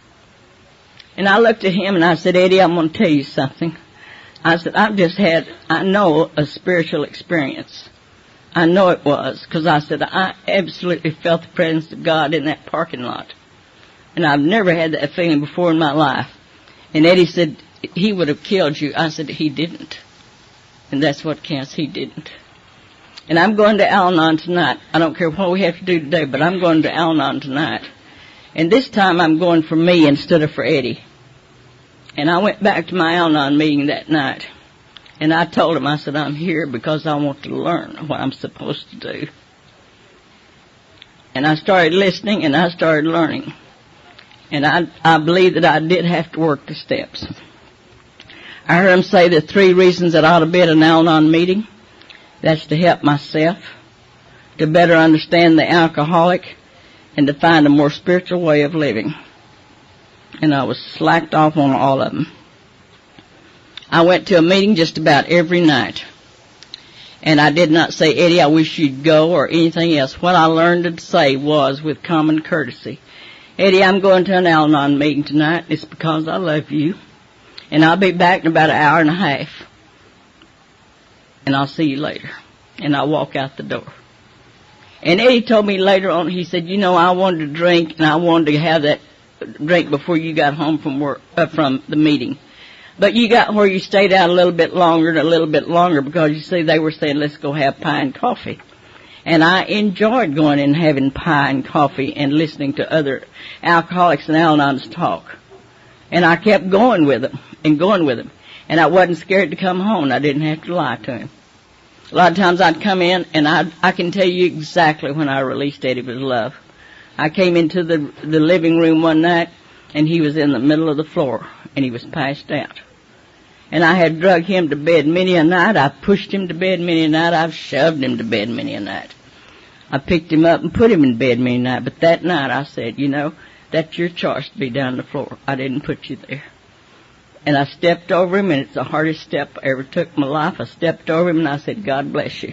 S2: And I looked at him, and I said, Eddie, I'm going to tell you something. I said, I know a spiritual experience. I know it was, because I said, I absolutely felt the presence of God in that parking lot. And I've never had that feeling before in my life. And Eddie said, he would have killed you. I said, he didn't. And that's what counts, he didn't. And I'm going to Al-Anon tonight. I don't care what we have to do today, but I'm going to Al-Anon tonight. And this time I'm going for me instead of for Eddie. And I went back to my Al-Anon meeting that night. And I told him, I said, I'm here because I want to learn what I'm supposed to do. And I started listening, and I started learning. And I believe that I did have to work the steps. I heard him say the 3 reasons that I ought to be at an Al-Anon meeting. That's to help myself, to better understand the alcoholic, and to find a more spiritual way of living. And I was slacked off on all of them. I went to a meeting just about every night. And I did not say, Eddie, I wish you'd go or anything else. What I learned to say was with common courtesy, Eddie, I'm going to an Al-Anon meeting tonight. It's because I love you. And I'll be back in about an hour and a half. And I'll see you later. And I'll walk out the door. And Eddie told me later on, he said, I wanted to drink, and I wanted to have that drink before you got home from work, from the meeting. But you got where you stayed out a little bit longer and a little bit longer because, you see, they were saying, let's go have pie and coffee. And I enjoyed going and having pie and coffee and listening to other alcoholics and Al-Anons talk. And I kept going with them and going with them. And I wasn't scared to come home. I didn't have to lie to him. A lot of times I'd come in, and I can tell you exactly when I released Eddie with love. I came into the living room one night, and he was in the middle of the floor, and he was passed out. And I had drug him to bed many a night. I pushed him to bed many a night. I've shoved him to bed many a night. I picked him up and put him in bed many a night. But that night I said, that's your choice to be down the floor. I didn't put you there. And I stepped over him, and it's the hardest step I ever took in my life. I stepped over him, and I said, God bless you.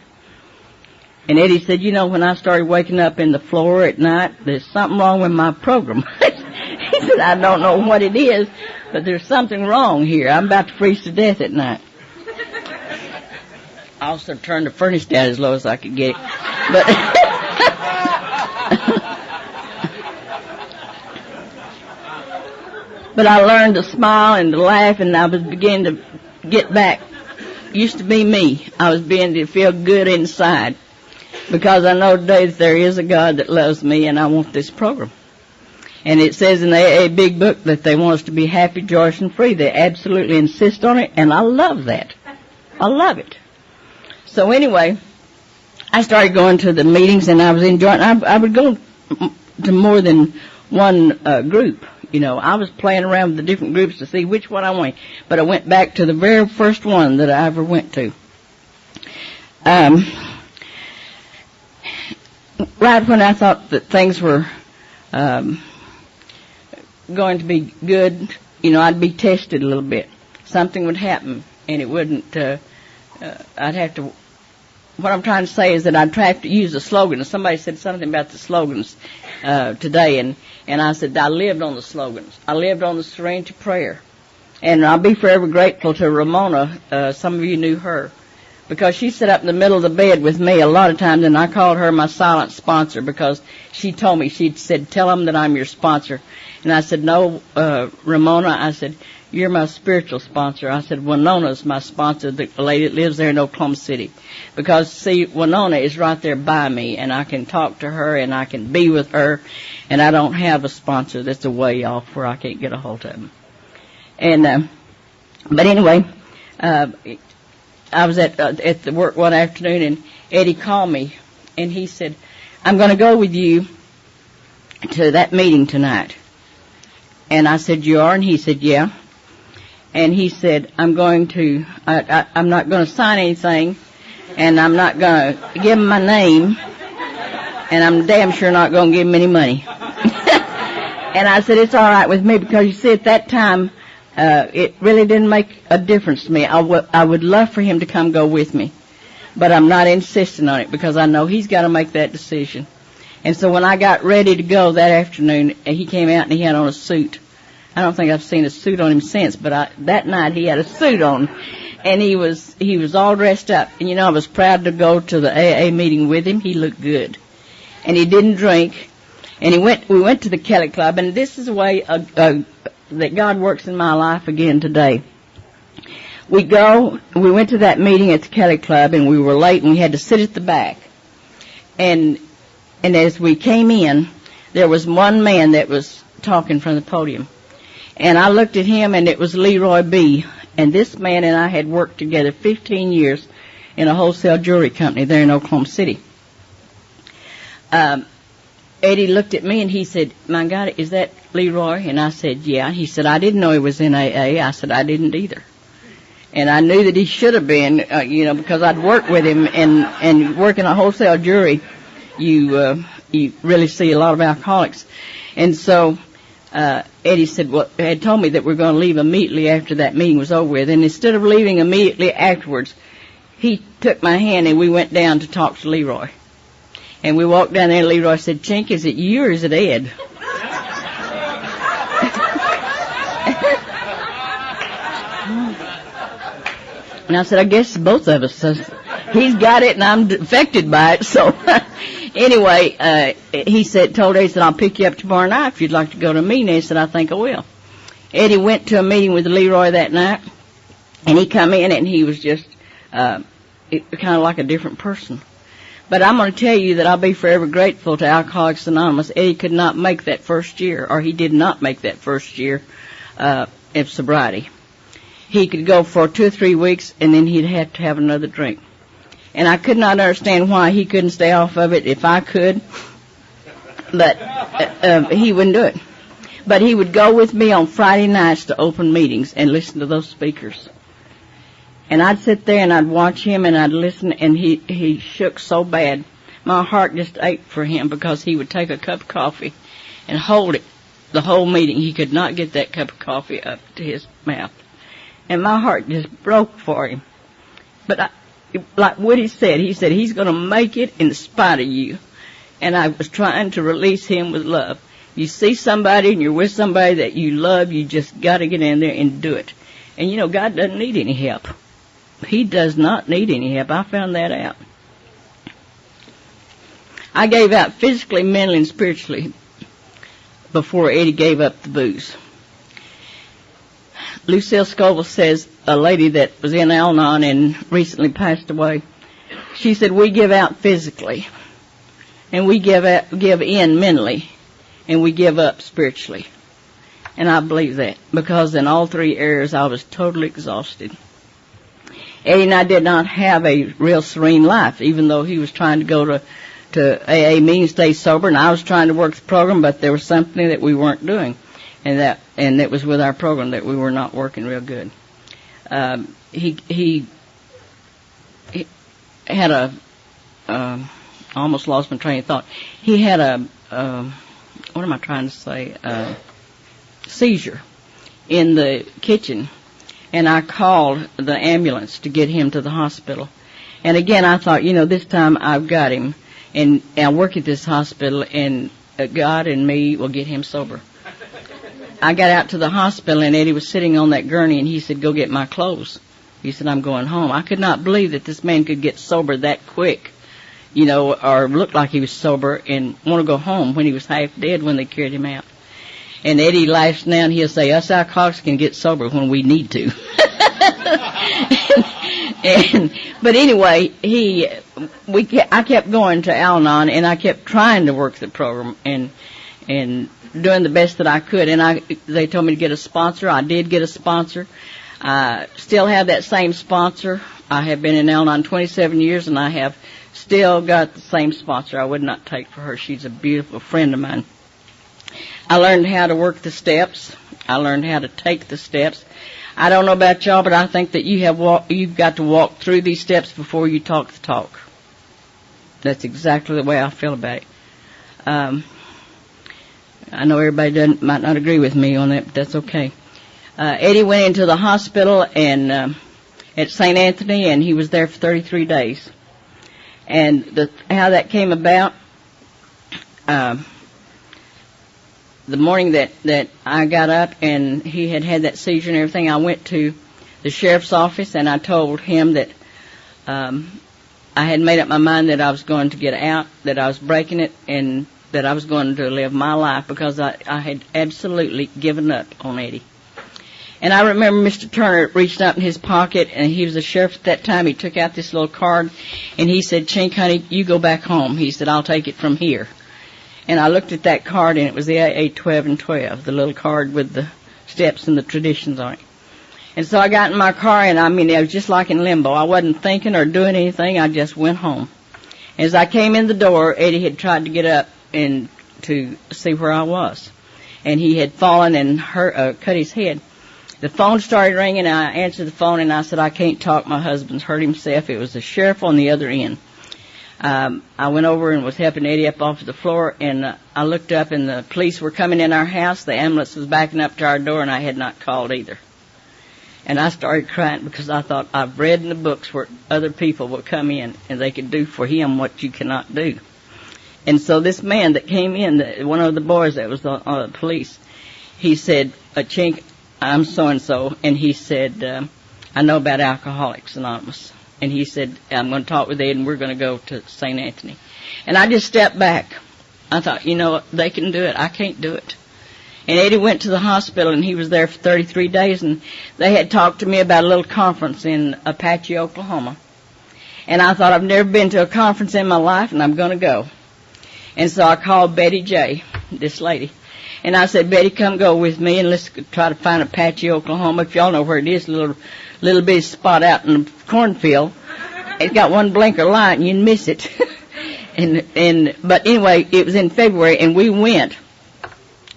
S2: And Eddie said, when I started waking up in the floor at night, there's something wrong with my program. He said, I don't know what it is, but there's something wrong here. I'm about to freeze to death at night. I also turned the furnace down as low as I could get it. But I learned to smile and to laugh, and I was beginning to get back. Used to be me. I was beginning to feel good inside because I know today that there is a God that loves me, and I want this program. And it says in the AA Big Book that they want us to be happy, joyous, and free. They absolutely insist on it, and I love that. I love it. So anyway, I started going to the meetings, and I was enjoying. I would go to more than one group. I was playing around with the different groups to see which one I wanted. But I went back to the very first one that I ever went to. Right when I thought that things were going to be good, I'd be tested a little bit. Something would happen, and it wouldn't, I'd have to, what I'm trying to say is that I'd try to use a slogan. Somebody said something about the slogans today, and I said I lived on the slogans. I lived on the serenity prayer. And I'll be forever grateful to Ramona. Some of you knew her, because she sat up in the middle of the bed with me a lot of times, and I called her my silent sponsor because she told me, she said, tell them that I'm your sponsor. And I said, no, Ramona, I said, you're my spiritual sponsor. I said, Winona's my sponsor, the lady that lives there in Oklahoma City. Because, see, Winona is right there by me, and I can talk to her, and I can be with her, and I don't have a sponsor that's a way off where I can't get a hold of him. And, but anyway, I was at the work one afternoon, and Eddie called me, and he said, I'm going to go with you to that meeting tonight. And I said, you are? And he said, yeah. And he said, I'm not going to sign anything, and I'm not going to give him my name, and I'm damn sure not going to give him any money. And I said, it's all right with me, because you see, at that time, it really didn't make a difference to me. I would love for him to come go with me, but I'm not insisting on it, because I know he's got to make that decision. And so when I got ready to go that afternoon, he came out and he had on a suit. I don't think I've seen a suit on him since, but that night he had a suit on, and he was all dressed up. And I was proud to go to the AA meeting with him. He looked good, and he didn't drink. And we went to the Kelly Club, and this is a way that God works in my life again today. We went to that meeting at the Kelly Club, and we were late, and we had to sit at the back. And as we came in, there was one man that was talking from the podium. And I looked at him, and it was Leroy B. And this man and I had worked together 15 years in a wholesale jewelry company there in Oklahoma City. Eddie looked at me, and he said, my God, is that Leroy? And I said, yeah. He said, I didn't know he was in AA. I said, I didn't either. And I knew that he should have been, because I'd worked with him, and working a wholesale jewelry, you really see a lot of alcoholics. And so Eddie said, had told me that we're going to leave immediately after that meeting was over with. And instead of leaving immediately afterwards, he took my hand and we went down to talk to Leroy. And we walked down there and Leroy said, Chink, is it you or is it Ed? And I said, I guess both of us. So he's got it and I'm affected by it. So anyway, he told Eddie, I'll pick you up tomorrow night if you'd like to go to a meeting. He said, I think I will. Eddie went to a meeting with Leroy that night, and he come in and he was just kind of like a different person. But I'm going to tell you that I'll be forever grateful to Alcoholics Anonymous. Eddie could not make that first year, or he did not make that first year of sobriety. He could go for 2 or 3 weeks, and then he'd have to have another drink. And I could not understand why he couldn't stay off of it if I could, but he wouldn't do it. But he would go with me on Friday nights to open meetings and listen to those speakers. And I'd sit there and I'd watch him and I'd listen, and he shook so bad. My heart just ached for him because he would take a cup of coffee and hold it the whole meeting. He could not get that cup of coffee up to his mouth. And my heart just broke for him. But like Woody said, he said, he's going to make it in spite of you. And I was trying to release him with love. You see somebody and you're with somebody that you love, you just got to get in there and do it. And, you know, God doesn't need any help. He does not need any help. I found that out. I gave out physically, mentally, and spiritually before Eddie gave up the booze. Lucille Scoville says, a lady that was in Al-Anon and recently passed away, she said, we give out physically, and we give in mentally, and we give up spiritually. And I believe that, because in all 3 areas I was totally exhausted. Eddie and I did not have a real serene life, even though he was trying to go to AA meetings, stay sober, and I was trying to work the program, but there was something that we weren't doing. And that was with our program that we were not working real good. He had a, I almost lost my train of thought. He had what am I trying to say? Seizure in the kitchen. And I called the ambulance to get him to the hospital. And again, I thought, you know, this time I've got him. And I work at this hospital, and God and me will get him sober. I got out to the hospital, and Eddie was sitting on that gurney, and he said, go get my clothes. He said, I'm going home. I could not believe that this man could get sober that quick, you know, or look like he was sober and want to go home when he was half dead when they carried him out. And Eddie laughs now, and he'll say, us alcoholics can get sober when we need to. But anyway, I kept going to Al-Anon, and I kept trying to work the program and doing the best that I could. And they told me to get a sponsor. I did get a sponsor. I still have that same sponsor. I have been in Al-Anon 27 years, and I have still got the same sponsor I would not take for her. She's a beautiful friend of mine. I learned how to work the steps. I learned how to take the steps. I don't know about y'all, but I think that you've got to walk through these steps before you talk the talk. That's exactly the way I feel about it. I know everybody might not agree with me on that, but that's okay. Eddie went into the hospital and at St. Anthony, and he was there for 33 days. And how that came about, the morning that I got up and he had that seizure and everything, I went to the sheriff's office and I told him that I had made up my mind that I was going to get out, that I was breaking it, and that I was going to live my life because I had absolutely given up on Eddie. And I remember Mr. Turner reached out in his pocket, and he was a sheriff at that time. He took out this little card, and he said, Chink, honey, you go back home. He said, I'll take it from here. And I looked at that card, and it was the AA 12 and 12, the little card with the steps and the traditions on it. And so I got in my car, and I was just like in limbo. I wasn't thinking or doing anything. I just went home. As I came in the door, Eddie had tried to get up and to see where I was. And he had fallen and cut his head. The phone started ringing, and I answered the phone, and I said, I can't talk. My husband's hurt himself. It was the sheriff on the other end. I went over and was helping Eddie up off the floor, and I looked up, and the police were coming in our house. The ambulance was backing up to our door, and I had not called either. And I started crying because I thought I've read in the books where other people will come in and they can do for him what you cannot do. And so this man that came in, one of the boys that was on the police, he said, Chink, I'm so-and-so. And he said, I know about Alcoholics Anonymous. And he said, I'm going to talk with Ed and we're going to go to St. Anthony. And I just stepped back. I thought, you know, they can do it. I can't do it. And Eddie went to the hospital, and he was there for 33 days, and they had talked to me about a little conference in Apache, Oklahoma. And I thought, I've never been to a conference in my life, and I'm going to go. And so I called Betty J., this lady, and I said, Betty, come go with me, and let's try to find Apache, Oklahoma. If y'all know where it is, a little bitty spot out in the cornfield. It's got one blinker light, and you'd miss it. But anyway, it was in February, and we went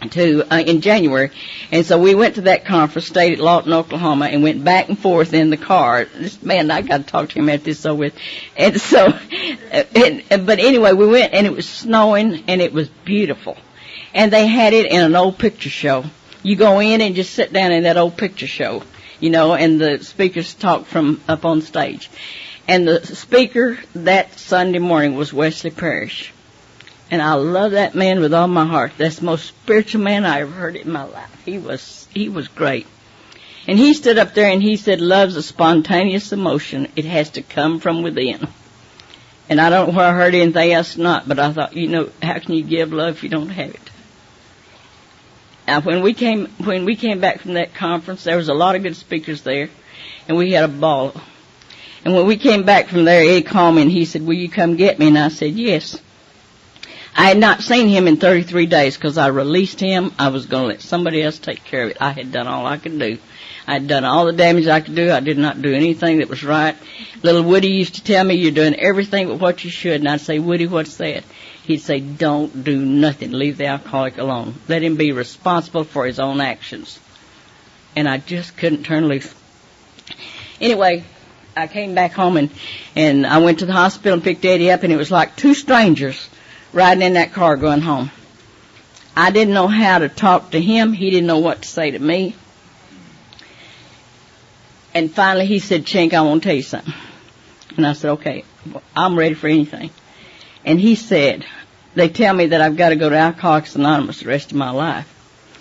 S2: in January. And so we went to that conference, stayed at Lawton, Oklahoma, and went back and forth in the car. This man, I got to talk to him after this over with. And so, but anyway, we went, and it was snowing, and it was beautiful. And they had it in an old picture show. You go in and just sit down in that old picture show, you know, and the speakers talk from up on stage. And the speaker that Sunday morning was Wesley Parrish. And I love that man with all my heart. That's the most spiritual man I ever heard in my life. He was great. And he stood up there and he said, love's a spontaneous emotion. It has to come from within. And I don't know where I heard anything else not, but I thought, you know, how can you give love if you don't have it? Now, when we came back from that conference, there was a lot of good speakers there, and we had a ball. And when we came back from there, Eddie called me and he said, will you come get me? And I said, yes. I had not seen him in 33 days because I released him. I was going to let somebody else take care of it. I had done all I could do. I had done all the damage I could do. I did not do anything that was right. Little Woody used to tell me, you're doing everything but what you should. And I'd say, Woody, what's that? He'd say, don't do nothing. Leave the alcoholic alone. Let him be responsible for his own actions. And I just couldn't turn loose. Anyway, I came back home and I went to the hospital and picked Eddie up, and it was like two strangers riding in that car going home. I didn't know how to talk to him. He didn't know what to say to me. And finally he said, Chink, I want to tell you something. And I said, okay, I'm ready for anything. And he said, they tell me that I've got to go to Alcoholics Anonymous the rest of my life.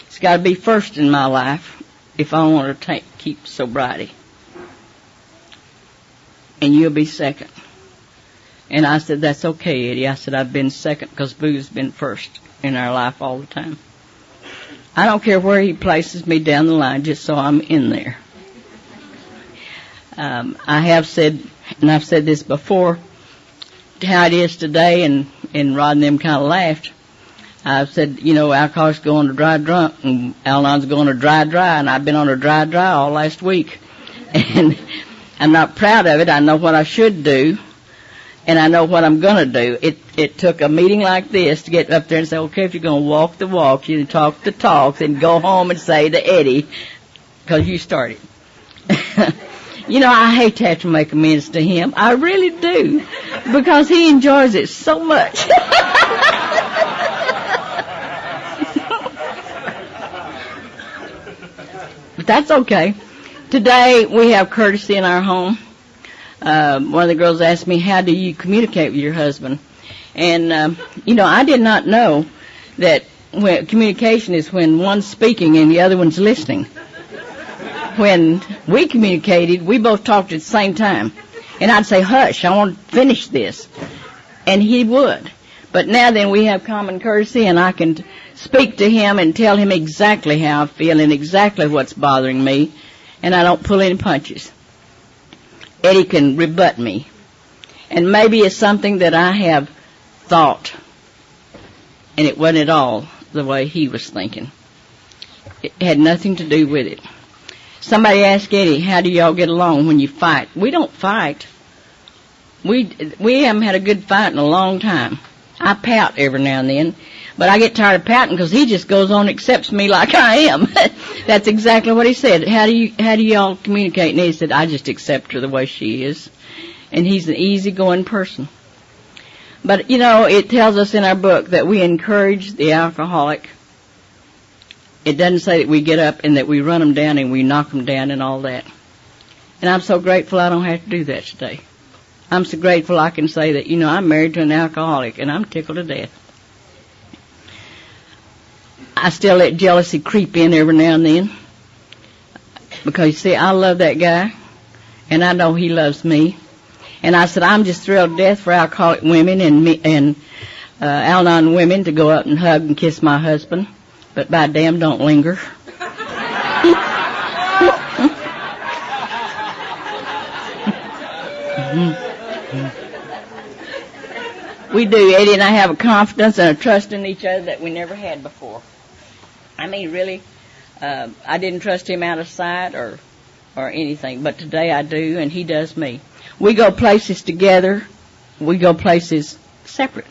S2: It's got to be first in my life if I want to keep sobriety. And you'll be second. And I said, that's okay, Eddie. I said, I've been second because booze has been first in our life all the time. I don't care where he places me down the line, just so I'm in there. I have said, and I've said this before, how it is today, and Rod and them kind of laughed. I've said, you know, alcoholics go on to dry drunk, and Al-Anon's going to dry, and I've been on a dry all last week. And I'm not proud of it. I know what I should do. And I know what I'm going to do. It took a meeting like this to get up there and say, okay, if you're going to walk the walk, you talk the talks, and go home and say to Eddie, because you started. You know, I hate to have to make amends to him. I really do, because he enjoys it so much. But that's okay. Today we have courtesy in our home. One of the girls asked me, how do you communicate with your husband? And, you know, I did not know that communication is when one's speaking and the other one's listening. When we communicated, we both talked at the same time. And I'd say, hush, I want to finish this. And he would. But now then we have common courtesy, and I can speak to him and tell him exactly how I feel and exactly what's bothering me, and I don't pull any punches. Eddie can rebut me. And maybe it's something that I have thought, and it wasn't at all the way he was thinking. It had nothing to do with it. Somebody asked Eddie, how do y'all get along when you fight? We don't fight. We haven't had a good fight in a long time. I pout every now and then, but I get tired of pouting because he just goes on and accepts me like I am. That's exactly what he said. How do y'all communicate? And he said, I just accept her the way she is. And he's an easygoing person. But, you know, it tells us in our book that we encourage the alcoholic. It doesn't say that we get up and that we run them down and we knock them down and all that. And I'm so grateful I don't have to do that today. I'm so grateful I can say that, I'm married to an alcoholic, and I'm tickled to death. I still let jealousy creep in every now and then. Because, you see, I love that guy, and I know he loves me. And I said, I'm just thrilled to death for alcoholic women and Al-Anon women to go up and hug and kiss my husband. But by damn, don't linger. We do. Eddie and I have a confidence and a trust in each other that we never had before. I mean, really, I didn't trust him out of sight or anything, but today I do, and he does me. We go places together. We go places separate.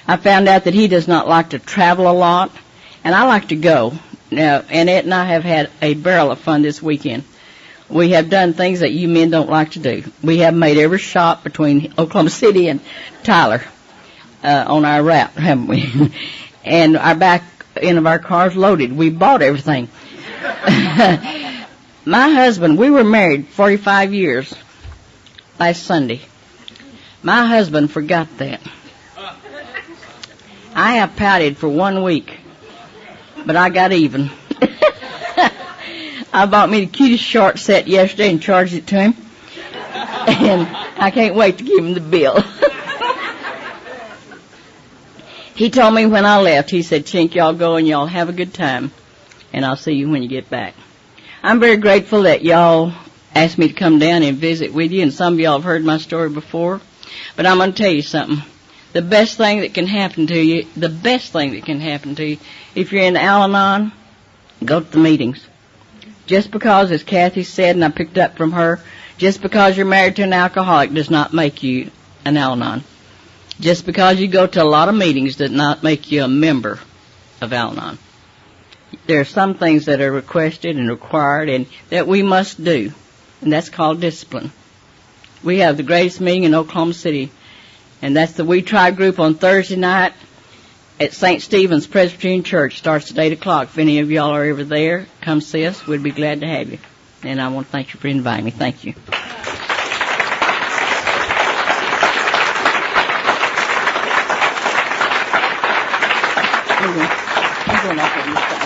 S2: I found out that he does not like to travel a lot, and I like to go. Now, Annette and I have had a barrel of fun this weekend. We have done things that you men don't like to do. We have made every shop between Oklahoma City and Tyler on our route, haven't we? And our back end of our car's loaded. We bought everything. My husband, we were married 45 years last Sunday. My husband forgot that. I have pouted for 1 week, but I got even. I bought me the cutest short set yesterday and charged it to him. And I can't wait to give him the bill. He told me when I left, he said, Chink, y'all go and y'all have a good time, and I'll see you when you get back. I'm very grateful that y'all asked me to come down and visit with you, and some of y'all have heard my story before. But I'm going to tell you something. The best thing that can happen to you, if you're in Al-Anon, go to the meetings. Just because, as Kathy said, and I picked up from her, just because you're married to an alcoholic does not make you an Al-Anon. Just because you go to a lot of meetings does not make you a member of Al-Anon. There are some things that are requested and required and that we must do, and that's called discipline. We have the greatest meeting in Oklahoma City, and that's the We Try group on Thursday night at St. Stephen's Presbyterian Church. Starts at 8 o'clock. If any of y'all are ever there, come see us. We'd be glad to have you. And I want to thank you for inviting me. Thank you. I'm going up with you.